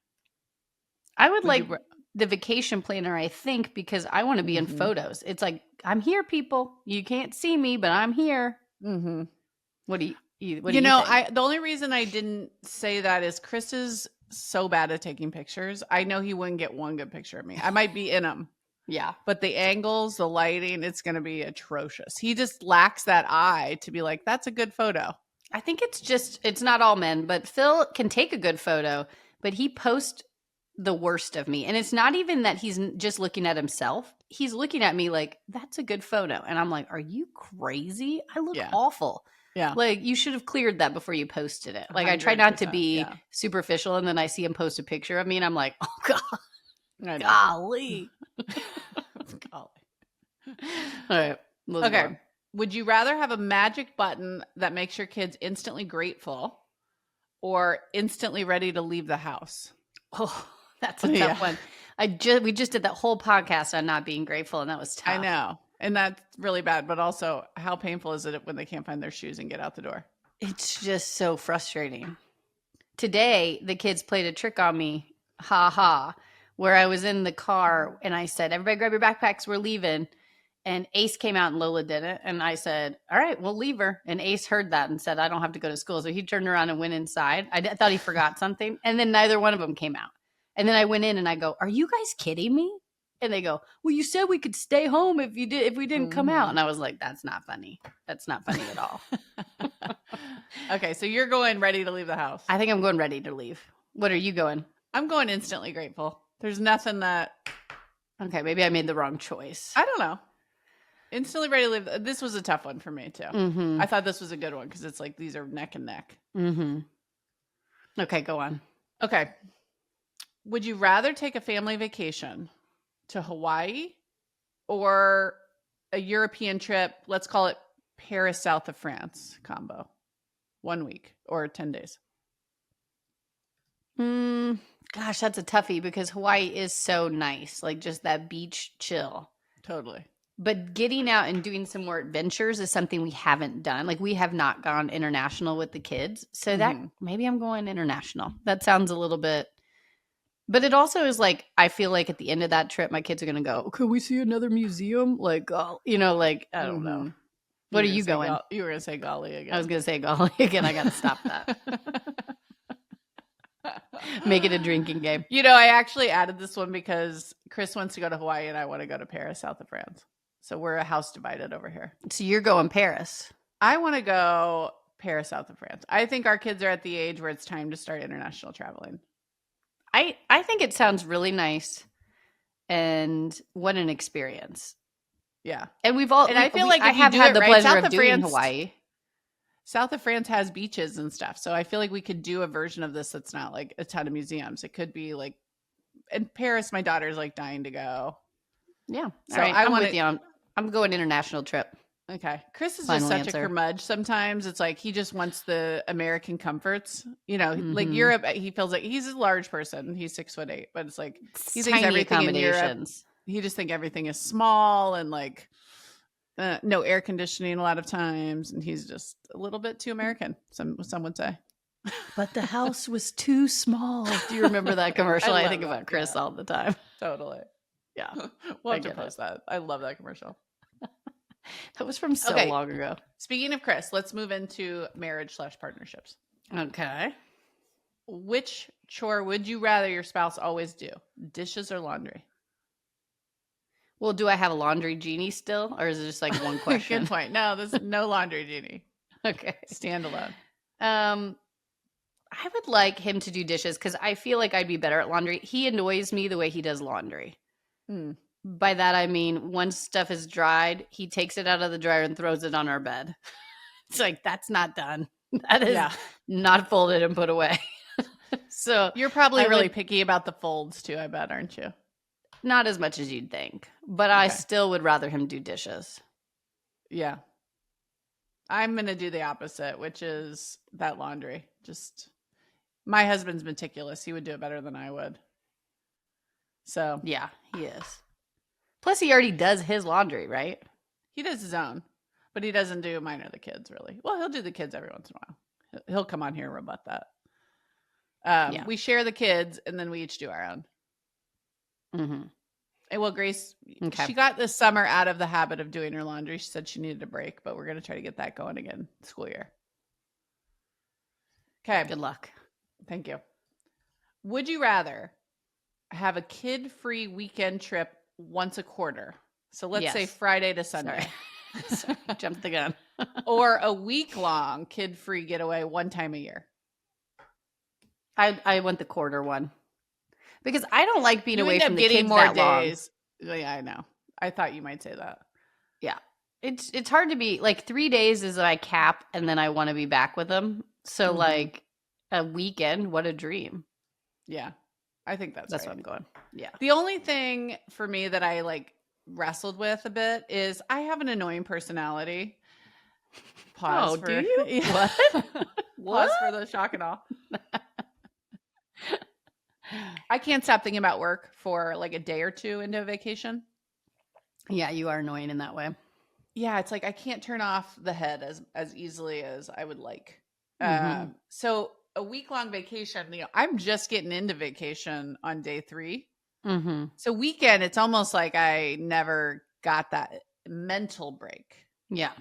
Speaker 1: I would like the vacation planner, I think, because I want to be in photos. It's like, I'm here, people. You can't see me, but I'm here.
Speaker 2: Mm-hmm.
Speaker 1: What do you think?
Speaker 2: The only reason I didn't say that is Chris is so bad at taking pictures. I know he wouldn't get one good picture of me. I might be in them.
Speaker 1: Yeah.
Speaker 2: But the angles, the lighting, it's going to be atrocious. He just lacks that eye to be like, that's a good photo.
Speaker 1: I think it's not all men, but Phil can take a good photo, but he posts the worst of me. And it's not even that he's just looking at himself. He's looking at me like, that's a good photo. And I'm like, are you crazy? I look awful.
Speaker 2: Yeah.
Speaker 1: Like, you should have cleared that before you posted it. Like, I try not to be superficial, and then I see him post a picture of me and I'm like, oh God, golly.
Speaker 2: Golly.
Speaker 1: All right.
Speaker 2: Okay. Would you rather have a magic button that makes your kids instantly grateful or instantly ready to leave the house?
Speaker 1: Oh, that's a tough one. We just did that whole podcast on not being grateful, and that was tough.
Speaker 2: I know. And that's really bad. But also, how painful is it when they can't find their shoes and get out the door?
Speaker 1: It's just so frustrating. Today, the kids played a trick on me, where I was in the car and I said, everybody grab your backpacks, we're leaving. And Ace came out and Lola didn't. And I said, all right, we'll leave her. And Ace heard that and said, I don't have to go to school. So he turned around and went inside. I thought he forgot something. And then neither one of them came out. And then I went in and I go, are you guys kidding me? And they go, well, you said we could stay home if we didn't come out. And I was like, that's not funny. That's not funny at all.
Speaker 2: Okay, so you're going ready to leave the house.
Speaker 1: I think I'm going ready to leave. What are you going?
Speaker 2: I'm going instantly grateful. There's nothing that...
Speaker 1: Okay, maybe I made the wrong choice.
Speaker 2: I don't know. Instantly ready to leave. This was a tough one for me, too.
Speaker 1: Mm-hmm.
Speaker 2: I thought this was a good one because it's like these are neck and neck.
Speaker 1: Mm-hmm. Okay, go on.
Speaker 2: Okay. Would you rather take a family vacation to Hawaii or a European trip, let's call it Paris, south of France combo? 1 week or 10 days?
Speaker 1: Gosh, that's a toughie because Hawaii is so nice. Like just that beach chill.
Speaker 2: Totally.
Speaker 1: But getting out and doing some more adventures is something we haven't done. Like we have not gone international with the kids. So that maybe I'm going international. That sounds a little bit, but it also is like, I feel like at the end of that trip, my kids are going to go, can we see another museum? Like, like, I don't know. What are you going?
Speaker 2: You were going to say golly again.
Speaker 1: I was going to say golly again. I got to stop that. Make it a drinking game.
Speaker 2: I actually added this one because Chris wants to go to Hawaii and I want to go to Paris, south of France. So we're a house divided over here.
Speaker 1: So you're going Paris.
Speaker 2: I want to go Paris, south of France. I think our kids are at the age where it's time to start international traveling.
Speaker 1: I think it sounds really nice. And what an experience.
Speaker 2: Yeah.
Speaker 1: And I feel like I have had the pleasure of doing Hawaii.
Speaker 2: South of France has beaches and stuff. So I feel like we could do a version of this that's not like a ton of museums. It could be like in Paris, my daughter's like dying to go.
Speaker 1: Yeah. So I'm with you. I'm going international trip.
Speaker 2: Okay. Chris is just such a curmudge. Sometimes it's like he just wants the American comforts. Like Europe, he feels like he's a large person. He's 6'8", but it's like he thinks everything in Europe. He just thinks everything is small and like no air conditioning a lot of times, and he's just a little bit too American. Some would say.
Speaker 1: But the house was too small. Do you remember that commercial? I think about Chris all the time.
Speaker 2: Totally.
Speaker 1: Yeah.
Speaker 2: We'll have to post that. I love that commercial.
Speaker 1: That was from so long ago.
Speaker 2: Speaking of Chris, let's move into marriage/partnerships.
Speaker 1: Okay.
Speaker 2: Which chore would you rather your spouse always do? Dishes or laundry?
Speaker 1: Well, do I have a laundry genie still? Or is it just like one question?
Speaker 2: Good point. No, there's no laundry genie.
Speaker 1: Okay.
Speaker 2: Standalone.
Speaker 1: I would like him to do dishes because I feel like I'd be better at laundry. He annoys me the way he does laundry. By that, I mean, once stuff is dried, he takes it out of the dryer and throws it on our bed. It's like, that's not done. That is not folded and put away. So
Speaker 2: you're probably really picky about the folds too, I bet, aren't you?
Speaker 1: Not as much as you'd think, but I still would rather him do dishes.
Speaker 2: Yeah. I'm going to do the opposite, which is that laundry. Just my husband's meticulous. He would do it better than I would. So
Speaker 1: yeah, he is. Plus he already does his laundry, right?
Speaker 2: He does his own. But he doesn't do mine or the kids, really. Well, he'll do the kids every once in a while. He'll come on here and rebut that. Yeah. We share the kids, and then we each do our own.
Speaker 1: Mm-hmm.
Speaker 2: And well, Grace, she got this summer out of the habit of doing her laundry. She said she needed a break, but we're going to try to get that going again school year. Okay.
Speaker 1: Good luck.
Speaker 2: Thank you. Would you rather have a kid-free weekend trip once a quarter? So let's say Friday to Sunday.
Speaker 1: Sorry, jumped the gun.
Speaker 2: Or a week-long kid-free getaway one time a year?
Speaker 1: I want the quarter one. Because I don't like being away from the kids more that days.
Speaker 2: Long. Yeah, I know. I thought you might say that.
Speaker 1: Yeah. It's hard to be, like 3 days is my cap, and then I want to be back with them. So like a weekend, what a dream.
Speaker 2: Yeah. I think that's
Speaker 1: right.
Speaker 2: What
Speaker 1: I'm going. Yeah.
Speaker 2: The only thing for me that I like wrestled with a bit is I have an annoying personality. Pause.
Speaker 1: Do you?
Speaker 2: Yeah. What? Pause for the shock and awe. I can't stop thinking about work for like a day or two into a vacation.
Speaker 1: Yeah, you are annoying in that way.
Speaker 2: Yeah, it's like I can't turn off the head as easily as I would like. So a week-long vacation, I'm just getting into vacation on day 3. So weekend, it's almost like I never got that mental break.
Speaker 1: Yeah.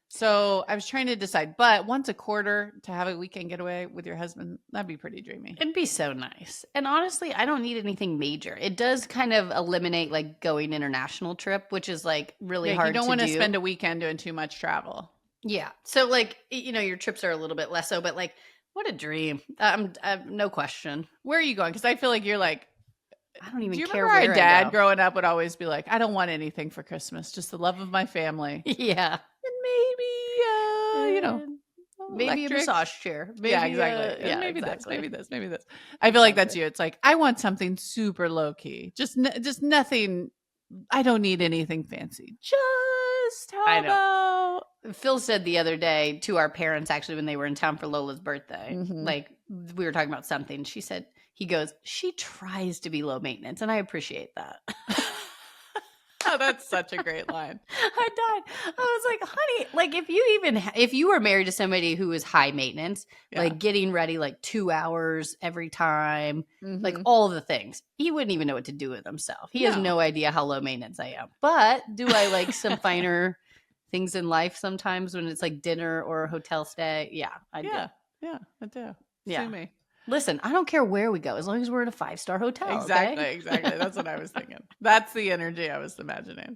Speaker 2: So I was trying to decide, but once a quarter to have a weekend getaway with your husband, that'd be pretty dreamy.
Speaker 1: It'd be so nice. And honestly, I don't need anything major. It does kind of eliminate like going international trip, which is like really hard to do.
Speaker 2: You don't want to spend a weekend doing too much travel.
Speaker 1: Yeah. So like, your trips are a little bit less so, but like, what a dream. No question.
Speaker 2: Where are you going? Because I feel like you're like,
Speaker 1: I don't even
Speaker 2: do you
Speaker 1: care
Speaker 2: remember
Speaker 1: where
Speaker 2: our dad growing up would always be like, I don't want anything for Christmas, just the love of my family.
Speaker 1: Yeah.
Speaker 2: And
Speaker 1: maybe a massage chair. Maybe,
Speaker 2: yeah, exactly.
Speaker 1: Maybe
Speaker 2: exactly. Maybe this. I feel like that's you. It's like, I want something super low key. Just nothing. I don't need anything fancy. Just how about?
Speaker 1: Phil said the other day to our parents, actually, when they were in town for Lola's birthday, like we were talking about something. He goes, she tries to be low maintenance. And I appreciate that.
Speaker 2: Oh, that's such a great line.
Speaker 1: I died. I was like, honey, like if you were married to somebody who is high maintenance, like getting ready like 2 hours every time, like all the things, he wouldn't even know what to do with himself. He has no idea how low maintenance I am. But do I like some finer things in life sometimes when it's like dinner or a hotel stay? Yeah, I do.
Speaker 2: Yeah, I do.
Speaker 1: Yeah.
Speaker 2: Sue me.
Speaker 1: Listen, I don't care where we go as long as we're in a 5-star hotel.
Speaker 2: Exactly,
Speaker 1: okay?
Speaker 2: Exactly. That's what I was thinking. That's the energy I was imagining.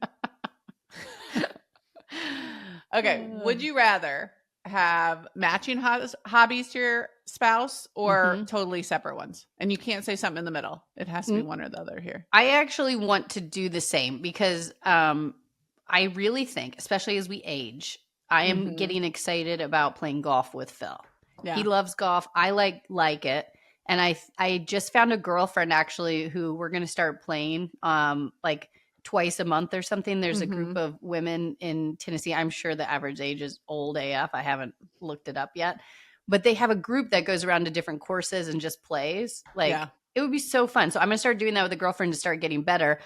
Speaker 2: Okay. Would you rather have matching hobbies to your spouse or totally separate ones? And you can't say something in the middle. It has to be one or the other here.
Speaker 1: I actually want to do the same because I really think, especially as we age, I am getting excited about playing golf with Phil. Yeah. He loves golf. I like it. And I just found a girlfriend actually who we're going to start playing like twice a month or something. There's a group of women in Tennessee. I'm sure the average age is old AF. I haven't looked it up yet. But they have a group that goes around to different courses and just plays. Like it would be so fun. So I'm going to start doing that with a girlfriend to start getting better.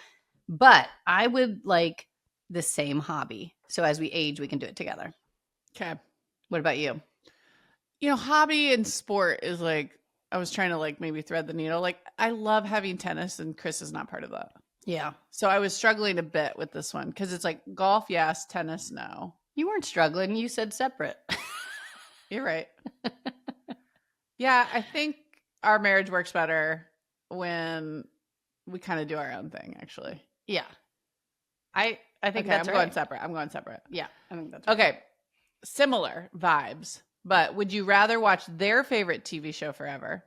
Speaker 1: But I would like the same hobby. So as we age, we can do it together.
Speaker 2: Okay.
Speaker 1: What about you?
Speaker 2: Hobby and sport is like, I was trying to like maybe thread the needle. Like I love having tennis and Chris is not part of that.
Speaker 1: Yeah.
Speaker 2: So I was struggling a bit with this one because it's like golf, yes, tennis, no.
Speaker 1: You weren't struggling. You said separate.
Speaker 2: You're right. Yeah. I think our marriage works better when we kind of do our own thing, actually.
Speaker 1: Yeah. I think that's
Speaker 2: right. I'm going separate.
Speaker 1: Yeah. I think that's right.
Speaker 2: Okay. Similar vibes. But would you rather watch their favorite TV show forever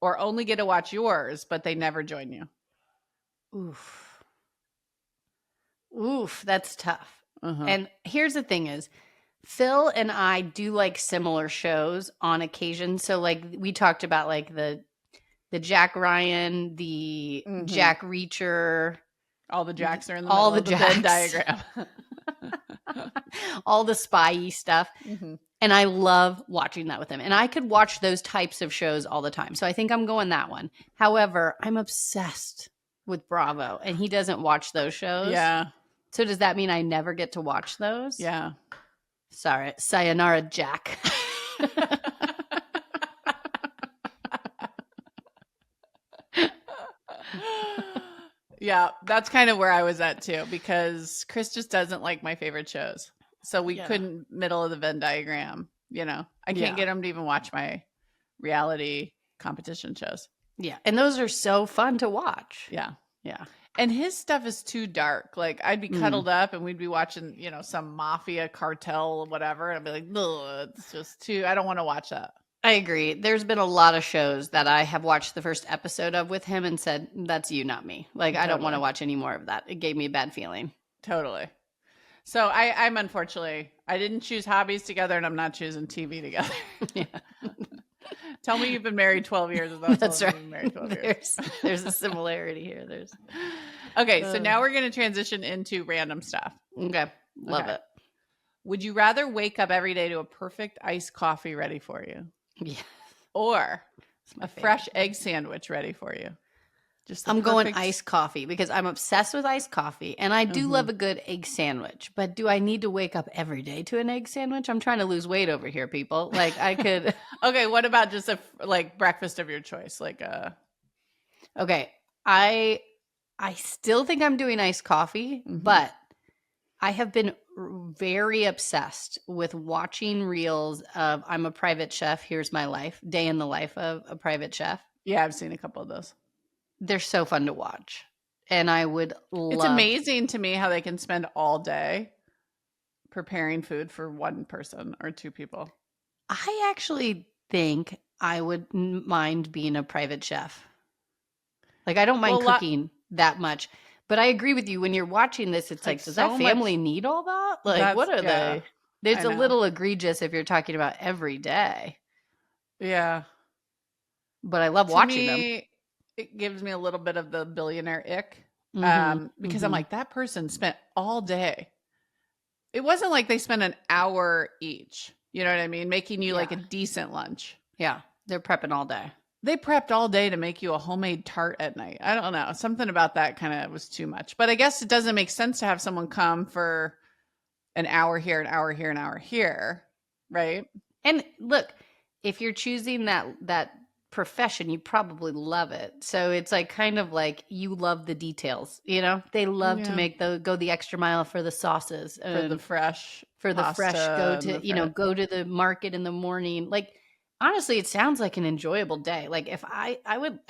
Speaker 2: or only get to watch yours, but they never join you?
Speaker 1: Oof, that's tough. And here's the thing is, Phil and I do like similar shows on occasion. So like we talked about like the Jack Ryan, the Jack Reacher.
Speaker 2: All the Jacks are in the middle of the Venn diagram.
Speaker 1: All the spy-y stuff. And I love watching that with him. And I could watch those types of shows all the time. So I think I'm going that one. However, I'm obsessed with Bravo. And he doesn't watch those shows.
Speaker 2: Yeah.
Speaker 1: So does that mean I never get to watch those?
Speaker 2: Yeah.
Speaker 1: Sorry. Sayonara, Jack.
Speaker 2: Yeah, that's kind of where I was at too, because Chris just doesn't like my favorite shows. So we couldn't middle of the Venn diagram, you know. I can't get him to even watch my reality competition shows.
Speaker 1: Yeah. And those are so fun to watch.
Speaker 2: Yeah.
Speaker 1: Yeah.
Speaker 2: And his stuff is too dark. Like I'd be cuddled up and we'd be watching, you know, some mafia cartel or whatever. And I'd be like, no, it's just too, I don't want to watch that.
Speaker 1: I agree. There's been a lot of shows that I have watched the first episode of with him and said, that's you, not me. Like, I don't want to watch any more of that. It gave me a bad feeling.
Speaker 2: Totally. So I'm unfortunately, I didn't choose hobbies together and I'm not choosing TV together.
Speaker 1: Yeah.
Speaker 2: Tell me you've been married 12 years.
Speaker 1: That's right.
Speaker 2: You've been married 12 years.
Speaker 1: There's a similarity here.
Speaker 2: Okay, so now we're going to transition into random stuff.
Speaker 1: Okay. Love it.
Speaker 2: Would you rather wake up every day to a perfect iced coffee ready for you?
Speaker 1: Yeah.
Speaker 2: Or a fresh egg sandwich ready for you?
Speaker 1: I'm going iced coffee because I'm obsessed with iced coffee and I do love a good egg sandwich. But do I need to wake up every day to an egg sandwich? I'm trying to lose weight over here, people. Like I could.
Speaker 2: Okay, what about just a breakfast of your choice?
Speaker 1: Okay, I still think I'm doing iced coffee, but I have been very obsessed with watching reels of I'm a private chef. Here's my life, day in the life of a private chef.
Speaker 2: Yeah, I've seen a couple of those.
Speaker 1: They're so fun to watch. And I would love.
Speaker 2: It's amazing to me how they can spend all day preparing food for one person or two people.
Speaker 1: I actually think I would mind being a private chef. Like, I don't mind cooking that much. But I agree with you. When you're watching this, it's like does that family need all that? Like, what are they? It's a little egregious if you're talking about every day.
Speaker 2: Yeah.
Speaker 1: But I love watching them.
Speaker 2: It gives me a little bit of the billionaire ick because I'm like, that person spent all day. It wasn't like they spent an hour each. You know what I mean? Making you like a decent lunch.
Speaker 1: Yeah. They're prepping all day.
Speaker 2: They prepped all day to make you a homemade tart at night. I don't know. Something about that kind of was too much. But I guess it doesn't make sense to have someone come for an hour here, an hour here, an hour here. Right.
Speaker 1: And look, if you're choosing that profession, you probably love it. So it's like kind of like you love the details, you know? They love to go the extra mile for the sauces,
Speaker 2: for the fresh,
Speaker 1: go to the market in the morning. Like honestly, it sounds like an enjoyable day. Like if I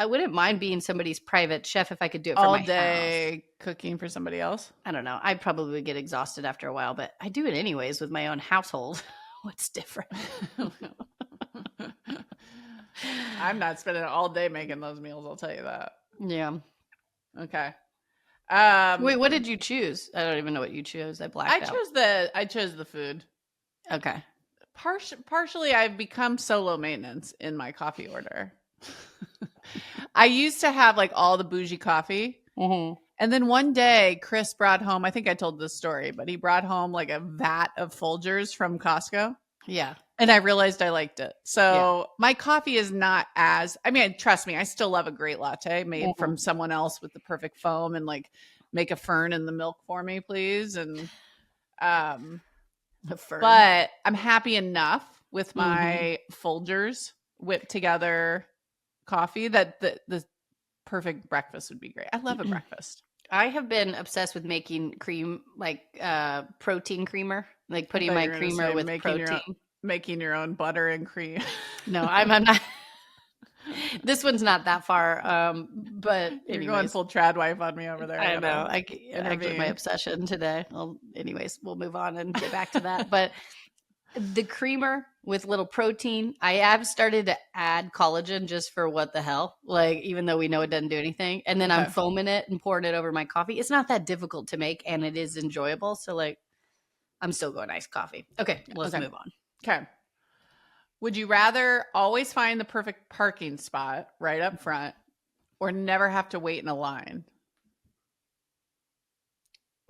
Speaker 1: wouldn't mind being somebody's private chef if I could do it for
Speaker 2: all
Speaker 1: my
Speaker 2: day
Speaker 1: house.
Speaker 2: Cooking for somebody else.
Speaker 1: I don't know. I'd probably get exhausted after a while, but I do it anyways with my own household. What's different?
Speaker 2: I'm not spending all day making those meals, I'll tell you that.
Speaker 1: Yeah.
Speaker 2: Okay.
Speaker 1: Wait, what did you choose? I don't even know what you chose. I blacked out.
Speaker 2: I chose the food.
Speaker 1: Okay.
Speaker 2: Partially, I've become solo maintenance in my coffee order. I used to have like all the bougie coffee. And then one day, Chris brought home, I think I told this story, but he brought home like a vat of Folgers from Costco.
Speaker 1: Yeah.
Speaker 2: And I realized I liked it. So my coffee is not trust me, I still love a great latte made from someone else with the perfect foam and like make a fern in the milk for me, please. And but I'm happy enough with my Folgers whipped together coffee that the perfect breakfast would be great. I love a breakfast.
Speaker 1: I have been obsessed with making cream, like protein creamer, like putting my creamer with protein.
Speaker 2: Making your own butter and cream.
Speaker 1: No, I'm not. This one's not that far. But
Speaker 2: you're going full trad wife on me over there.
Speaker 1: I know. I actually my obsession today. Well, anyways, we'll move on and get back to that. But the creamer with little protein, I have started to add collagen just for what the hell. Like, even though we know it doesn't do anything. And then I'm foaming it and pouring it over my coffee. It's not that difficult to make and it is enjoyable. So like, I'm still going iced coffee. Okay, let's move on.
Speaker 2: Okay. Would you rather always find the perfect parking spot right up front or never have to wait in a line?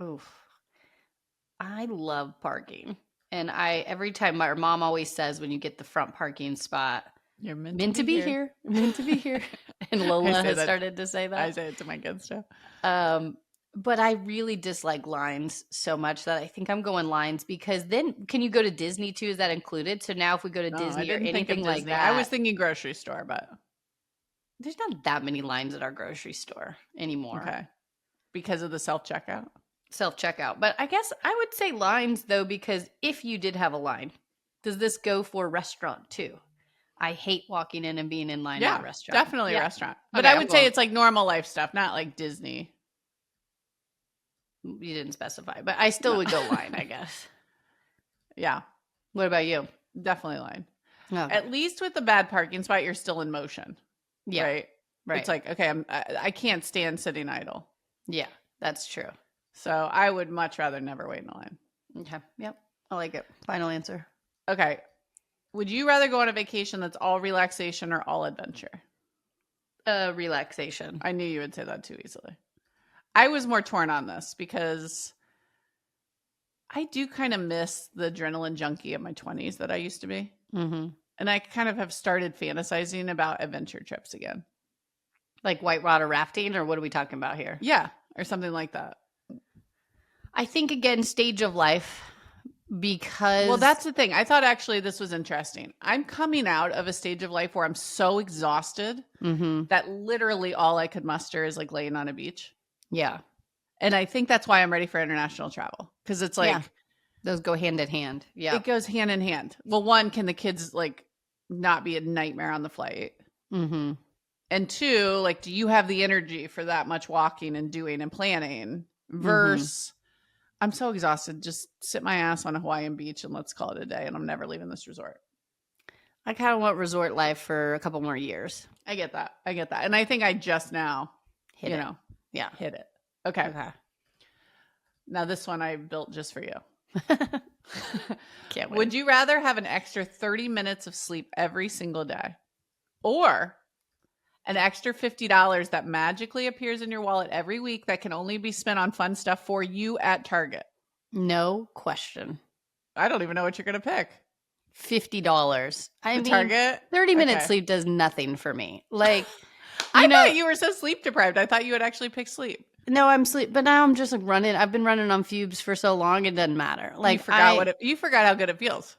Speaker 1: Oof. I love parking. And every time my mom always says when you get the front parking spot, you're meant to be here. Meant to be here. And Lola has started to say that.
Speaker 2: I say it to my kids too.
Speaker 1: But I really dislike lines so much that I think I'm going lines, because then can you go to Disney too? Is that included? So now if we go to Disney or anything like that.
Speaker 2: I was thinking grocery store, but
Speaker 1: there's not that many lines at our grocery store anymore.
Speaker 2: Okay. Because of the self-checkout?
Speaker 1: Self-checkout. But I guess I would say lines though, because if you did have a line, does this go for restaurant too? I hate walking in and being in line at a restaurant.
Speaker 2: Definitely a restaurant. But okay, I would say it's like normal life stuff, not like Disney.
Speaker 1: You didn't specify, but I still would go line, I guess.
Speaker 2: Yeah.
Speaker 1: What about you?
Speaker 2: Definitely line.
Speaker 1: Okay.
Speaker 2: At least with the bad parking spot, you're still in motion.
Speaker 1: Yeah.
Speaker 2: Right. It's like, okay, I can't stand sitting idle.
Speaker 1: Yeah, that's true.
Speaker 2: So I would much rather never wait in a line.
Speaker 1: Okay. Yep. I like it. Final answer.
Speaker 2: Okay. Would you rather go on a vacation that's all relaxation or all adventure?
Speaker 1: Relaxation.
Speaker 2: I knew you would say that too easily. I was more torn on this because I do kind of miss the adrenaline junkie of my 20s that I used to be.
Speaker 1: Mm-hmm.
Speaker 2: And I kind of have started fantasizing about adventure trips again.
Speaker 1: Like whitewater rafting, or what are we talking about here?
Speaker 2: Yeah, or something like that.
Speaker 1: I think, again, stage of life, because...
Speaker 2: Well, that's the thing. I thought actually this was interesting. I'm coming out of a stage of life where I'm so exhausted that literally all I could muster is like laying on a beach.
Speaker 1: Yeah.
Speaker 2: And I think that's why I'm ready for international travel. Because it's like... Yeah.
Speaker 1: Those go hand in hand. Yeah.
Speaker 2: It goes hand in hand. Well, one, can the kids like not be a nightmare on the flight?
Speaker 1: Mm-hmm.
Speaker 2: And two, like, do you have the energy for that much walking and doing and planning? Versus, I'm so exhausted. Just sit my ass on a Hawaiian beach and let's call it a day. And I'm never leaving this resort.
Speaker 1: I kind of want resort life for a couple more years.
Speaker 2: I get that. And I think I just now,
Speaker 1: hit it.
Speaker 2: Hit it. Okay. Now this one I built just for you.
Speaker 1: Can't wait.
Speaker 2: Would you rather have an extra 30 minutes of sleep every single day, or an extra $50 that magically appears in your wallet every week that can only be spent on fun stuff for you at Target?
Speaker 1: No question.
Speaker 2: I don't even know what you're going to pick.
Speaker 1: $50. I mean,
Speaker 2: Target?
Speaker 1: 30 minutes sleep does nothing for me. Like,
Speaker 2: I thought you were so sleep deprived. I thought you would actually pick sleep.
Speaker 1: No, I'm sleep, but now I'm just like running. I've been running on fumes for so long, it doesn't matter. Like,
Speaker 2: you forgot how good it feels.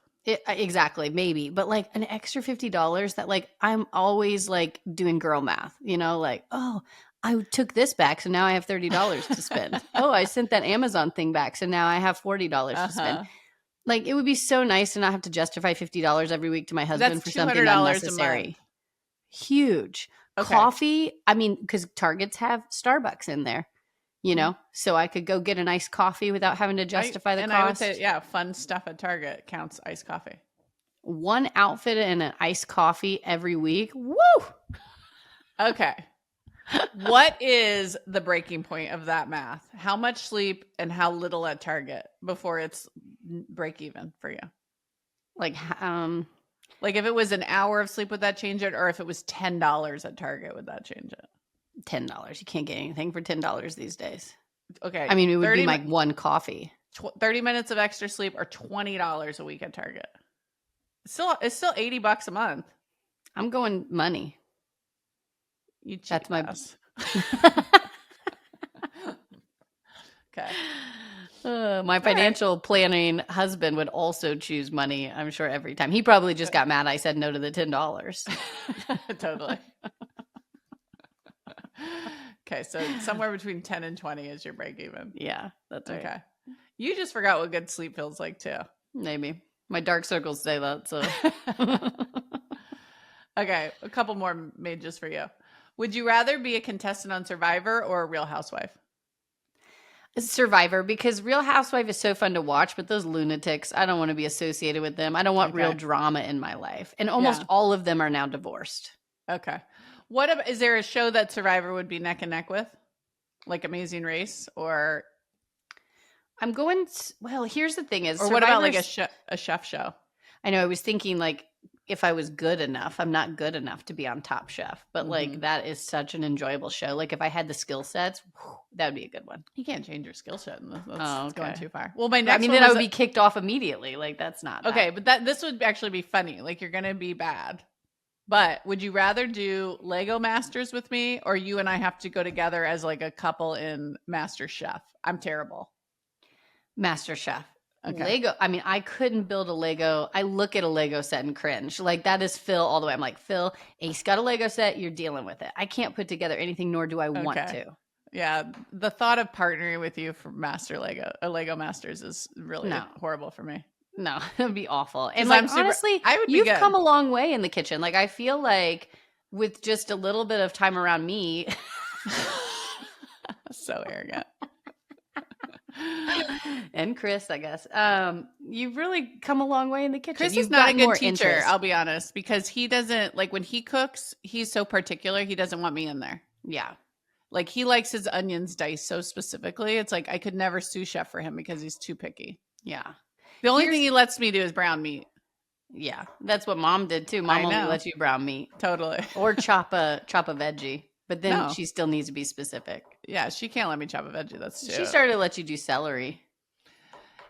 Speaker 1: Exactly, maybe, but like an extra $50 that like I'm always like doing girl math, like, oh, I took this back, so now I have $30 to spend. Oh, I sent that Amazon thing back, so now I have $40 to spend. Like, it would be so nice to not have to justify $50 every week to my husband for something unnecessary. Huge. Okay. Coffee, I mean, because Targets have Starbucks in there. So I could go get an iced coffee without having to justify the cost.
Speaker 2: I would say, fun stuff at Target counts iced coffee.
Speaker 1: One outfit and an iced coffee every week. Woo!
Speaker 2: Okay. What is the breaking point of that math? How much sleep and how little at Target before it's break even for you?
Speaker 1: Like
Speaker 2: if it was an hour of sleep, would that change it? Or if it was $10 at Target, would that change it?
Speaker 1: $10. You can't get anything for $10 these days.
Speaker 2: Okay.
Speaker 1: I mean, it would be like one coffee.
Speaker 2: 30 minutes of extra sleep or $20 a week at Target. It's still $80 a month.
Speaker 1: I'm going money.
Speaker 2: That's my ass. Okay.
Speaker 1: My financial planning husband would also choose money, I'm sure, every time. He probably just got mad I said no to the $10.
Speaker 2: Totally. Okay, so somewhere between 10 and 20 is your break even.
Speaker 1: Yeah, that's right.
Speaker 2: Okay. You just forgot what good sleep feels like too.
Speaker 1: Maybe. My dark circles say that, so.
Speaker 2: Okay, a couple more made just for you. Would you rather be a contestant on Survivor or a Real Housewife?
Speaker 1: Survivor, because Real Housewife is so fun to watch, but those lunatics, I don't want to be associated with them. I don't want real drama in my life. And almost all of them are now divorced.
Speaker 2: Okay. Is there a show that Survivor would be neck and neck with? Like Amazing Race or?
Speaker 1: I'm going, well, here's the thing is.
Speaker 2: Or what about like a chef show?
Speaker 1: I know, I was thinking like if I was good enough, I'm not good enough to be on Top Chef, but like that is such an enjoyable show. Like if I had the skill sets, that would be a good one.
Speaker 2: You can't change your skill set. That's going too far. Well, then
Speaker 1: I would be kicked off immediately. Like that's not.
Speaker 2: Okay, but this would actually be funny. Like you're going to be bad. But would you rather do Lego Masters with me, or you and I have to go together as like a couple in Master Chef? I'm terrible.
Speaker 1: Master Chef.
Speaker 2: Okay.
Speaker 1: Lego. I mean, I couldn't build a Lego. I look at a Lego set and cringe. Like that is Phil all the way. I'm like, Phil, Ace got a Lego set. You're dealing with it. I can't put together anything, nor do I want to.
Speaker 2: Yeah. The thought of partnering with you for Lego Masters is really horrible for me.
Speaker 1: No, it'd be awful. And like, honestly, you've come a long way in the kitchen. Like, I feel like with just a little bit of time around me.
Speaker 2: So arrogant.
Speaker 1: And Chris, I guess. You've really come a long way in the kitchen.
Speaker 2: Chris is not a good teacher, I'll be honest, because he doesn't, like, when he cooks, he's so particular. He doesn't want me in there.
Speaker 1: Yeah.
Speaker 2: Like, he likes his onions diced so specifically. It's like I could never sous chef for him because he's too picky.
Speaker 1: Yeah.
Speaker 2: The only thing he lets me do is brown meat.
Speaker 1: Yeah, that's what Mom did too. Mom only lets you brown meat.
Speaker 2: Totally.
Speaker 1: Or chop a veggie. But then she still needs to be specific.
Speaker 2: Yeah, she can't let me chop a veggie. That's true.
Speaker 1: She started to let you do celery.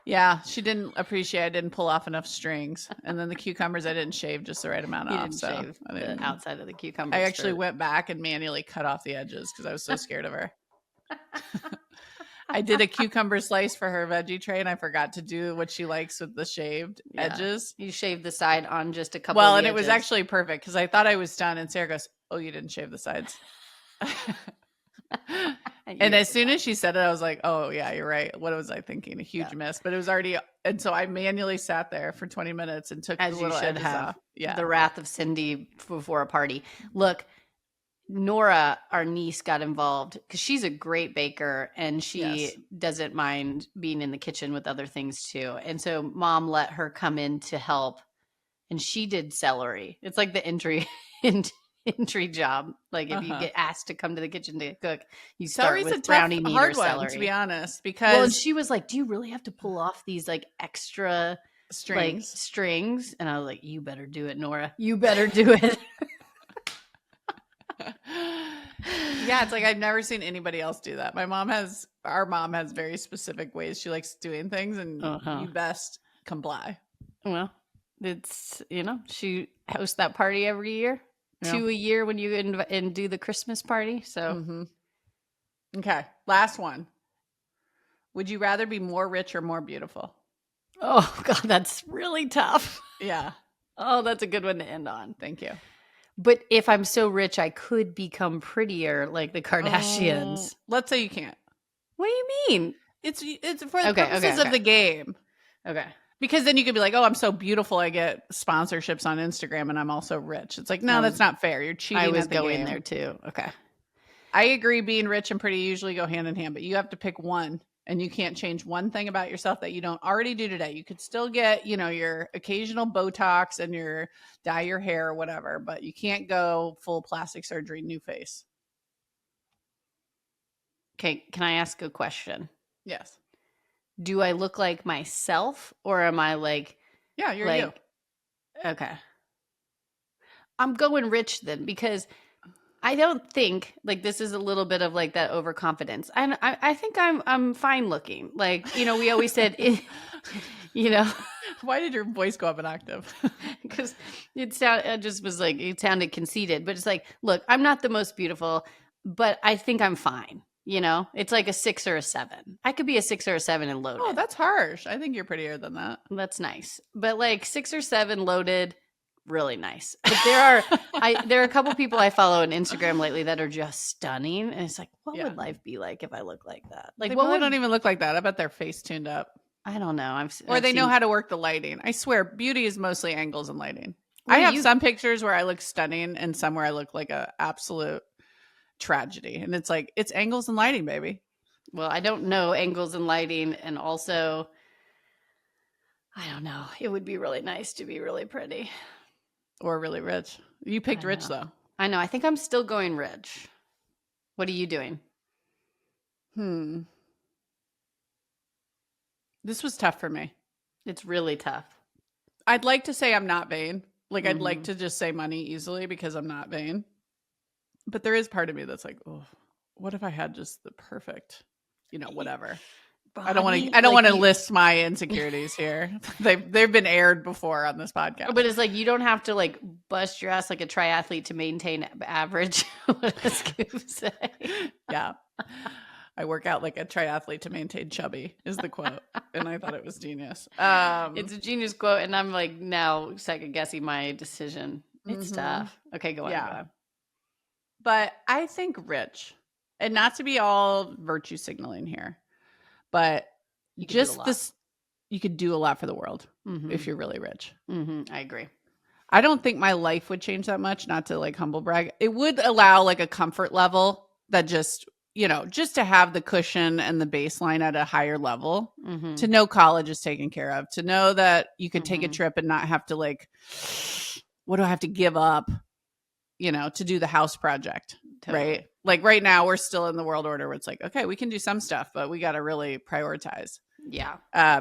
Speaker 2: Yeah, she didn't appreciate I didn't pull off enough strings. And then the cucumbers I didn't shave just the right amount off.
Speaker 1: So shave the outside of the cucumber.
Speaker 2: I actually went back and manually cut off the edges because I was so scared of her. I did a cucumber slice for her veggie tray, and I forgot to do what she likes with the shaved edges.
Speaker 1: You shaved the side on just a couple of the edges.
Speaker 2: It was actually perfect because I thought I was done, and Sarah goes, "Oh, you didn't shave the sides." And as soon as she said it, I was like, "Oh yeah, you're right. What was I thinking? A huge miss." But it was already, and so I manually sat there for 20 minutes and took the little edges off. Yeah,
Speaker 1: the wrath of Cindy before a party. Look, Nora, our niece, got involved because she's a great baker and she doesn't mind being in the kitchen with other things too. And so Mom let her come in to help, and she did celery. It's like the entry job. Like if you get asked to come to the kitchen to cook, you start with brownie meat or celery.
Speaker 2: One, to be honest, because
Speaker 1: and she was like, "Do you really have to pull off these like extra strings?" And I was like, "You better do it, Nora. You better do it."
Speaker 2: Yeah, it's like I've never seen anybody else do that. Our mom has very specific ways she likes doing things, and you best comply.
Speaker 1: Well, it's, she hosts that party every year, 2 a year when you and do the Christmas party. So,
Speaker 2: Okay, last one. Would you rather be more rich or more beautiful?
Speaker 1: Oh God, that's really tough.
Speaker 2: Yeah.
Speaker 1: Oh, that's a good one to end on.
Speaker 2: Thank you.
Speaker 1: But if I'm so rich, I could become prettier like the Kardashians.
Speaker 2: Let's say you can't.
Speaker 1: What do you mean?
Speaker 2: It's for the purposes of the game.
Speaker 1: Okay.
Speaker 2: Because then you could be like, "Oh, I'm so beautiful. I get sponsorships on Instagram and I'm also rich." It's like, no, that's not fair. You're cheating.
Speaker 1: I was
Speaker 2: at the
Speaker 1: going
Speaker 2: game.
Speaker 1: there too. Okay.
Speaker 2: I agree. Being rich and pretty usually go hand in hand, but you have to pick one. And you can't change one thing about yourself that you don't already do today. You could still get, your occasional Botox and dye your hair or whatever, but you can't go full plastic surgery, new face.
Speaker 1: Okay. Can I ask a question?
Speaker 2: Yes.
Speaker 1: Do I look like myself, or am I like...
Speaker 2: Yeah, you're you.
Speaker 1: Okay. I'm going rich then, because I don't think like this is a little bit of like that overconfidence. And I think I'm fine looking. Like, we always said,
Speaker 2: Why did your voice go up an octave?
Speaker 1: Because it sounded conceited, but it's like, look, I'm not the most beautiful, but I think I'm fine. It's like a 6 or a 7. I could be a 6 or a 7 and loaded.
Speaker 2: Oh, that's harsh. I think you're prettier than that.
Speaker 1: That's nice. But like 6 or 7 loaded, really nice. But there are a couple people I follow on Instagram lately that are just stunning, and it's like, what would life be like if I look like that? Like,
Speaker 2: they don't even look like that. I bet their face tuned up.
Speaker 1: I don't know.
Speaker 2: They know how to work the lighting. I swear, beauty is mostly angles and lighting. I have some pictures where I look stunning, and some where I look like an absolute tragedy. And it's like, it's angles and lighting, baby.
Speaker 1: Well, I don't know angles and lighting, and also, I don't know. It would be really nice to be really pretty.
Speaker 2: Or really rich. You picked rich, though.
Speaker 1: I know. I think I'm still going rich. What are you doing?
Speaker 2: This was tough for me.
Speaker 1: It's really tough.
Speaker 2: I'd like to say I'm not vain. Like, I'd like to just say money easily because I'm not vain. But there is part of me that's like, oh, what if I had just the perfect, whatever. I don't want to list my insecurities here. They've been aired before on this podcast.
Speaker 1: But it's like you don't have to like bust your ass like a triathlete to maintain average. What does Scoop say?
Speaker 2: Yeah. I work out like a triathlete to maintain chubby is the quote. And I thought it was genius.
Speaker 1: It's a genius quote. And I'm like now second guessing my decision. It's tough. Okay, go on.
Speaker 2: Yeah.
Speaker 1: Go on.
Speaker 2: But I think rich, and not to be all virtue signaling here, but you could do a lot for the world if you're really rich.
Speaker 1: I agree.
Speaker 2: I don't think my life would change that much, not to like humble brag. It would allow like a comfort level that just to have the cushion and the baseline at a higher level, to know college is taken care of, to know that you could take a trip and not have to like, what do I have to give up, to do the house project, right? Like right now we're still in the world order where it's like, okay, we can do some stuff, but we got to really prioritize.
Speaker 1: Yeah.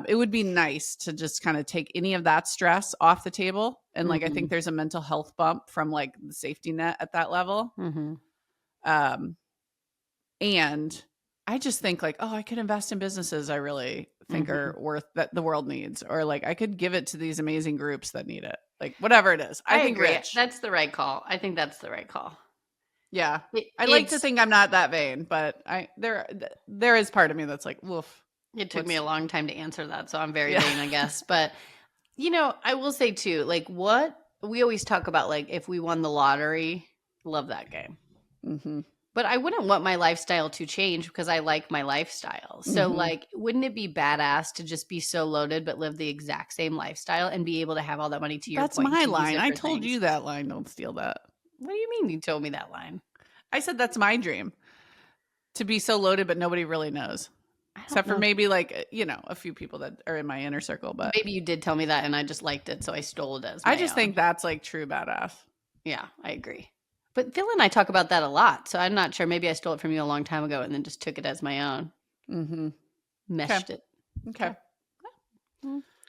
Speaker 2: It would be nice to just kind of take any of that stress off the table. And like, I think there's a mental health bump from like the safety net at that level. And I just think like, oh, I could invest in businesses I really think are worth that the world needs, or like I could give it to these amazing groups that need it. Like whatever it is. I think
Speaker 1: agree.
Speaker 2: rich.
Speaker 1: That's the right call. I think that's the right call.
Speaker 2: Yeah. I like to think I'm not that vain, but there is part of me that's like, woof.
Speaker 1: It took me a long time to answer that, so I'm very vain, I guess. But, I will say too, like what we always talk about, like if we won the lottery, love that game. But I wouldn't want my lifestyle to change because I like my lifestyle. So like, wouldn't it be badass to just be so loaded but live the exact same lifestyle and be able to have all that money to your point?
Speaker 2: That's my line. I told you that line. Don't steal that.
Speaker 1: What do you mean you told me that line?
Speaker 2: I said that's my dream. To be so loaded but nobody really knows. Except for maybe like, a few people that are in my inner circle. But
Speaker 1: maybe you did tell me that and I just liked it, so I stole it as
Speaker 2: I just think that's like true badass.
Speaker 1: Yeah, I agree. But Phil and I talk about that a lot, so I'm not sure. Maybe I stole it from you a long time ago and then just took it as my own. Meshed it.
Speaker 2: Okay.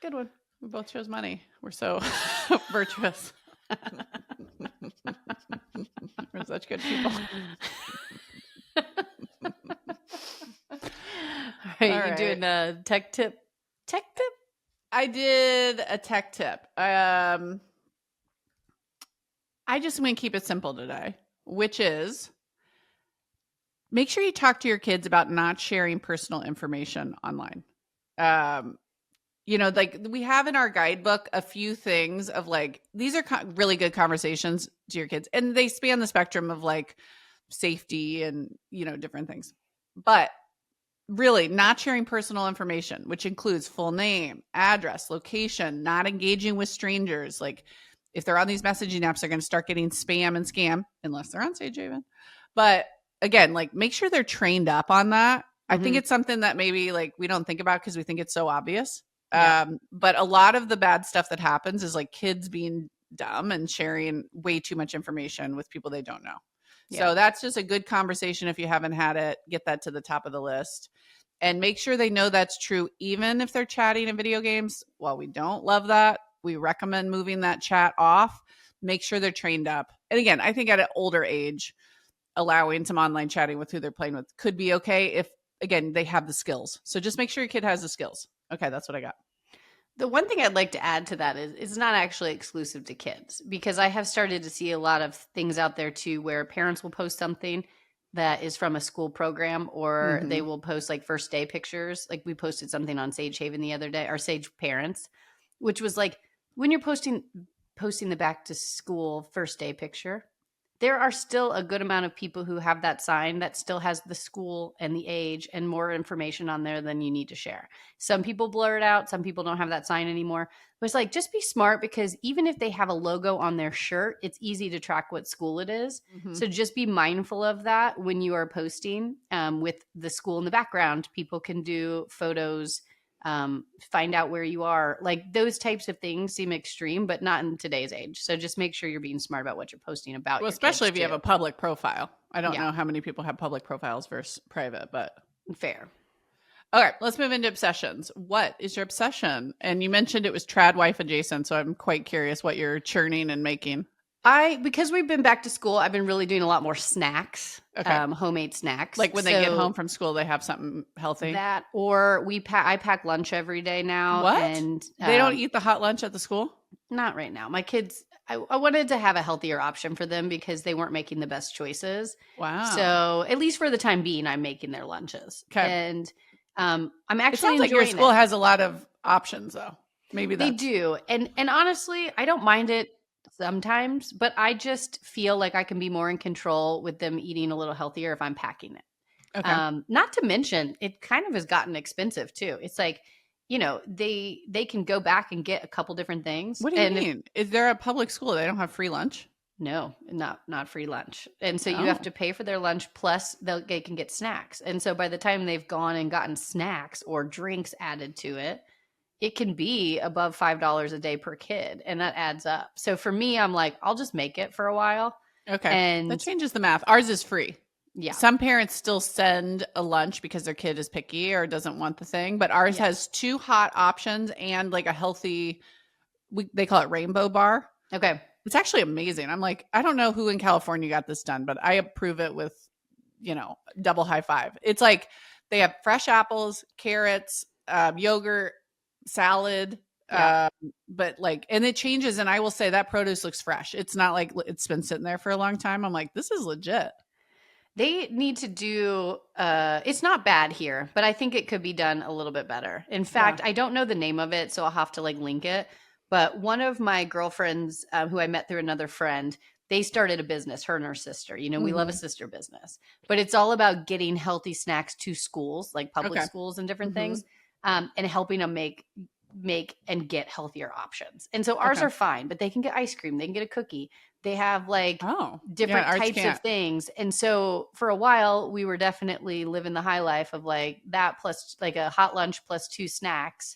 Speaker 2: Good one. We both chose money. We're so virtuous. We're such good people.
Speaker 1: All right, you doing a tech tip? Tech tip?
Speaker 2: I did a tech tip. I just want to keep it simple today, which is make sure you talk to your kids about not sharing personal information online. Like we have in our guidebook a few things of like, these are really good conversations to your kids, and they span the spectrum of like safety and, different things. But really not sharing personal information, which includes full name, address, location, not engaging with strangers. Like if they're on these messaging apps, they're going to start getting spam and scam unless they're on Sage Haven. But again, like make sure they're trained up on that. I think it's something that maybe like we don't think about because we think it's so obvious. But a lot of the bad stuff that happens is like kids being dumb and sharing way too much information with people they don't know. So that's just a good conversation. If you haven't had it, get that to the top of the list and make sure they know that's true. Even if they're chatting in video games, while we don't love that, we recommend moving that chat off. Make sure they're trained up. And again, I think at an older age, allowing some online chatting with who they're playing with could be okay if, again, they have the skills. So just make sure your kid has the skills. Okay, that's what I got.
Speaker 1: The one thing I'd like to add to that is it's not actually exclusive to kids, because I have started to see a lot of things out there too where parents will post something that is from a school program, or they will post like first day pictures. Like we posted something on Sage Haven the other day, our Sage Parents, which was like when you're posting the back to school first day picture, there are still a good amount of people who have that sign that still has the school and the age and more information on there than you need to share. Some people blur it out. Some people don't have that sign anymore. But it's like, just be smart, because even if they have a logo on their shirt, it's easy to track what school it is. So just be mindful of that when you are posting with the school in the background. People can do photos, find out where you are. Like those types of things seem extreme, but not in today's age. So just make sure you're being smart about what you're posting about.
Speaker 2: Well, especially if you have a public profile. I don't know how many people have public profiles versus private, but
Speaker 1: fair.
Speaker 2: All right, let's move into obsessions. What is your obsession? And you mentioned it was trad wife adjacent, so I'm quite curious what you're churning and making.
Speaker 1: Because we've been back to school, I've been really doing a lot more snacks, homemade snacks.
Speaker 2: Like when they get home from school, they have something healthy.
Speaker 1: That, or I pack lunch every day now.
Speaker 2: What?
Speaker 1: And
Speaker 2: they don't eat the hot lunch at the school?
Speaker 1: Not right now. My kids, I wanted to have a healthier option for them because they weren't making the best choices.
Speaker 2: Wow.
Speaker 1: So at least for the time being, I'm making their lunches. Okay. And I'm actually
Speaker 2: it sounds like your school has a lot of options, though. Maybe
Speaker 1: they do. And honestly, I don't mind it sometimes, but I just feel like I can be more in control with them eating a little healthier if I'm packing it. Okay. Not to mention, it kind of has gotten expensive too. It's like, they can go back and get a couple different things.
Speaker 2: What do you mean? Is there a public school? They don't have free lunch?
Speaker 1: No, not free lunch. And so you have to pay for their lunch, plus they can get snacks. And so by the time they've gone and gotten snacks or drinks added to it, it can be above $5 a day per kid, and that adds up. So for me, I'm like, I'll just make it for a while.
Speaker 2: Okay. And that changes the math. Ours is free.
Speaker 1: Yeah.
Speaker 2: Some parents still send a lunch because their kid is picky or doesn't want the thing, but ours has 2 hot options and like a healthy, they call it rainbow bar.
Speaker 1: Okay.
Speaker 2: It's actually amazing. I'm like, I don't know who in California got this done, but I approve it with, double high five. It's like they have fresh apples, carrots, yogurt, salad, but like, and it changes. And I will say that produce looks fresh. It's not like it's been sitting there for a long time. I'm like, this is legit.
Speaker 1: They need to do, it's not bad here, but I think it could be done a little bit better. In fact, I don't know the name of it, so I'll have to like link it. But one of my girlfriends who I met through another friend, they started a business, her and her sister. We love a sister business. But it's all about getting healthy snacks to schools, like public schools and different things, and helping them make and get healthier options. And so ours are fine, but they can get ice cream. They can get a cookie. They have like different types of things. And so for a while, we were definitely living the high life of like that plus like a hot lunch plus 2 snacks.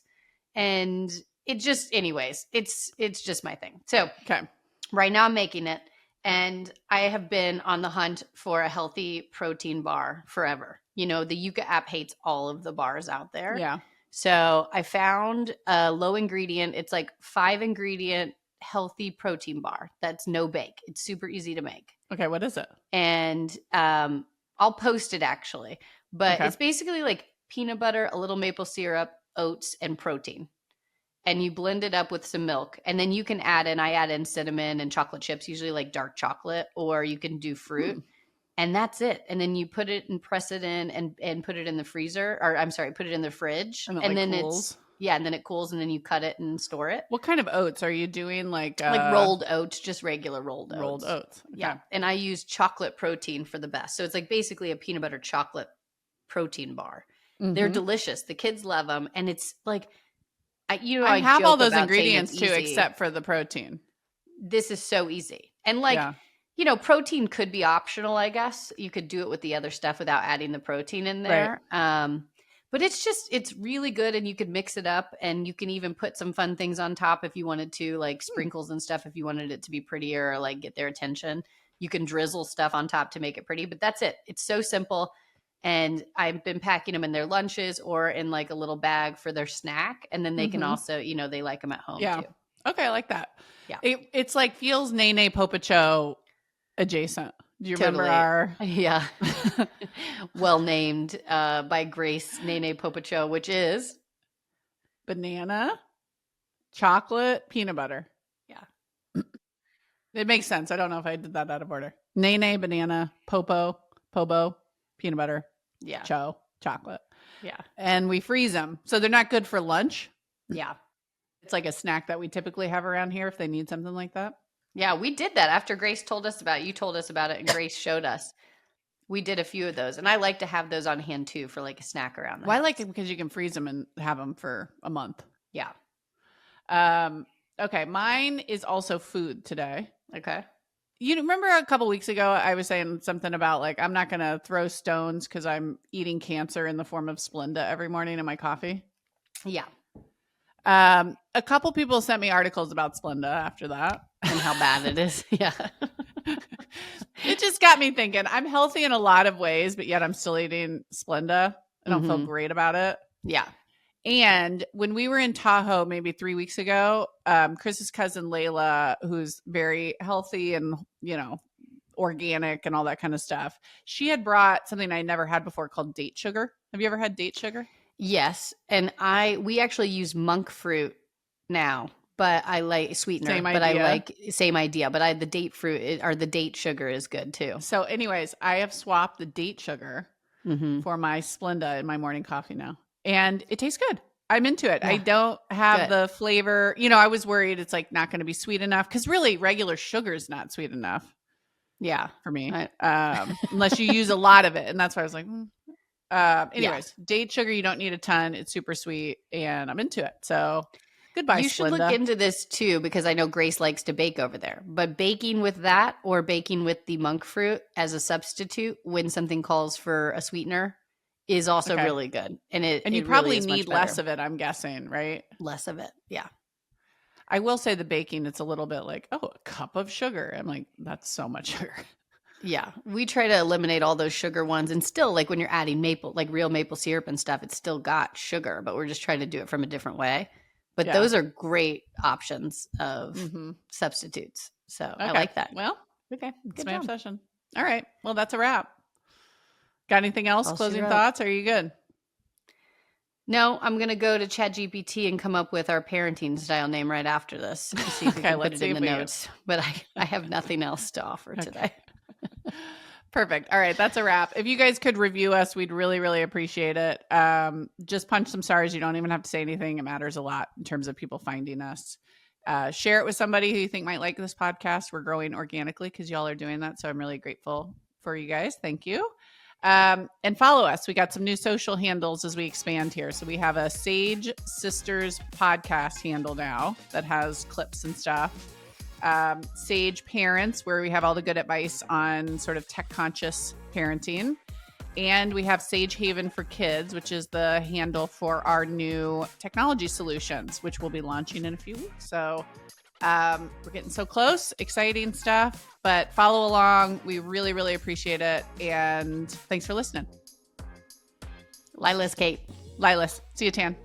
Speaker 1: And it just, anyways, it's just my thing. So right now I'm making it, and I have been on the hunt for a healthy protein bar forever. The Yuka app hates all of the bars out there.
Speaker 2: Yeah.
Speaker 1: So I found a low ingredient. It's like 5 ingredient healthy protein bar that's no bake. It's super easy to make.
Speaker 2: Okay. What is it?
Speaker 1: And I'll post it actually, but it's basically like peanut butter, a little maple syrup, oats, and protein. And you blend it up with some milk, and then you can I add in cinnamon and chocolate chips, usually like dark chocolate, or you can do fruit. And that's it. And then you put it and press it in and put it in the freezer, or I'm sorry, put it in the fridge. And then cools. And then it cools, and then you cut it and store it.
Speaker 2: What kind of oats are you doing? Like
Speaker 1: rolled oats, just regular rolled oats.
Speaker 2: Rolled oats.
Speaker 1: Okay. Yeah. And I use chocolate protein for the best. So it's like basically a peanut butter chocolate protein bar. They're delicious. The kids love them. And it's like, I
Speaker 2: have all those ingredients too, except for the protein.
Speaker 1: This is so easy. And like, protein could be optional, I guess. You could do it with the other stuff without adding the protein in there. Right. But it's really good, and you could mix it up, and you can even put some fun things on top if you wanted to, like sprinkles and stuff if you wanted it to be prettier or like get their attention. You can drizzle stuff on top to make it pretty, but that's it. It's so simple. And I've been packing them in their lunches or in like a little bag for their snack. And then they can also, they like them at home too.
Speaker 2: Okay, I like that.
Speaker 1: Yeah.
Speaker 2: It's like feels Nene Popicho adjacent. Do you remember our?
Speaker 1: Yeah. Well named by Grace Nene Popicho, which is?
Speaker 2: Banana, chocolate, peanut butter.
Speaker 1: Yeah.
Speaker 2: It makes sense. I don't know if I did that out of order. Nene, banana, pobo, peanut butter.
Speaker 1: Yeah.
Speaker 2: Chocolate.
Speaker 1: Yeah.
Speaker 2: And we freeze them. So they're not good for lunch.
Speaker 1: Yeah.
Speaker 2: It's like a snack that we typically have around here if they need something like that.
Speaker 1: Yeah, we did that after Grace told us about it. You told us about it, and Grace showed us. We did a few of those, and I like to have those on hand too for like a snack around the house.
Speaker 2: I like it because you can freeze them and have them for a month.
Speaker 1: Yeah.
Speaker 2: Okay, mine is also food today.
Speaker 1: Okay.
Speaker 2: You remember a couple weeks ago, I was saying something about like, I'm not going to throw stones because I'm eating cancer in the form of Splenda every morning in my coffee.
Speaker 1: Yeah.
Speaker 2: A couple people sent me articles about Splenda after that.
Speaker 1: And how bad it is. Yeah.
Speaker 2: It just got me thinking, I'm healthy in a lot of ways, but yet I'm still eating Splenda. I don't feel great about it.
Speaker 1: Yeah.
Speaker 2: And when we were in Tahoe maybe 3 weeks ago, Chris's cousin Layla, who's very healthy and, organic and all that kind of stuff, she had brought something I never had before called date sugar. Have you ever had date sugar?
Speaker 1: Yes. And we actually use monk fruit now, but I like sweetener.
Speaker 2: Same
Speaker 1: but
Speaker 2: idea.
Speaker 1: I like same idea. But the date fruit or the date sugar is good too.
Speaker 2: So, anyways, I have swapped the date sugar for my Splenda in my morning coffee now, and it tastes good. I'm into it. Yeah. I don't have the flavor. I was worried it's like not going to be sweet enough because really regular sugar is not sweet enough.
Speaker 1: Yeah,
Speaker 2: for me, unless you use a lot of it, and that's why I was like. Anyways, date sugar, you don't need a ton. It's super sweet, and I'm into it. So goodbye,
Speaker 1: You should look into this too, because I know Grace likes to bake over there. But baking with that or baking with the monk fruit as a substitute when something calls for a sweetener is also really good. And
Speaker 2: you probably really need less of it, I'm guessing, right?
Speaker 1: Less of it, yeah.
Speaker 2: I will say the baking, it's a little bit like, a cup of sugar. I'm like, that's so much sugar.
Speaker 1: Yeah, we try to eliminate all those sugar ones, and still, like when you're adding real maple syrup and stuff, it's still got sugar, but we're just trying to do it from a different way. But those are great options of substitutes. So I like that.
Speaker 2: Well, it's my obsession. All right, well, that's a wrap. Got anything else? Closing thoughts? Are you good?
Speaker 1: No, I'm going to go to ChatGPT and come up with our parenting style name right after this and see if we can put it in the notes. But I have nothing else to offer today.
Speaker 2: Perfect. All right. That's a wrap. If you guys could review us, we'd really, really appreciate it. Just punch some stars. You don't even have to say anything. It matters a lot in terms of people finding us. Share it with somebody who you think might like this podcast. We're growing organically because y'all are doing that. So I'm really grateful for you guys. Thank you. And follow us. We got some new social handles as we expand here. So we have a Sage Sisters podcast handle now that has clips and stuff. Sage Parents, where we have all the good advice on sort of tech conscious parenting. And we have Sage Haven for Kids, which is the handle for our new technology solutions, which we'll be launching in a few weeks. So we're getting so close, exciting stuff, but follow along. We really, really appreciate it. And thanks for listening.
Speaker 1: Lilas, Kate.
Speaker 2: Lilas. See you, Tan.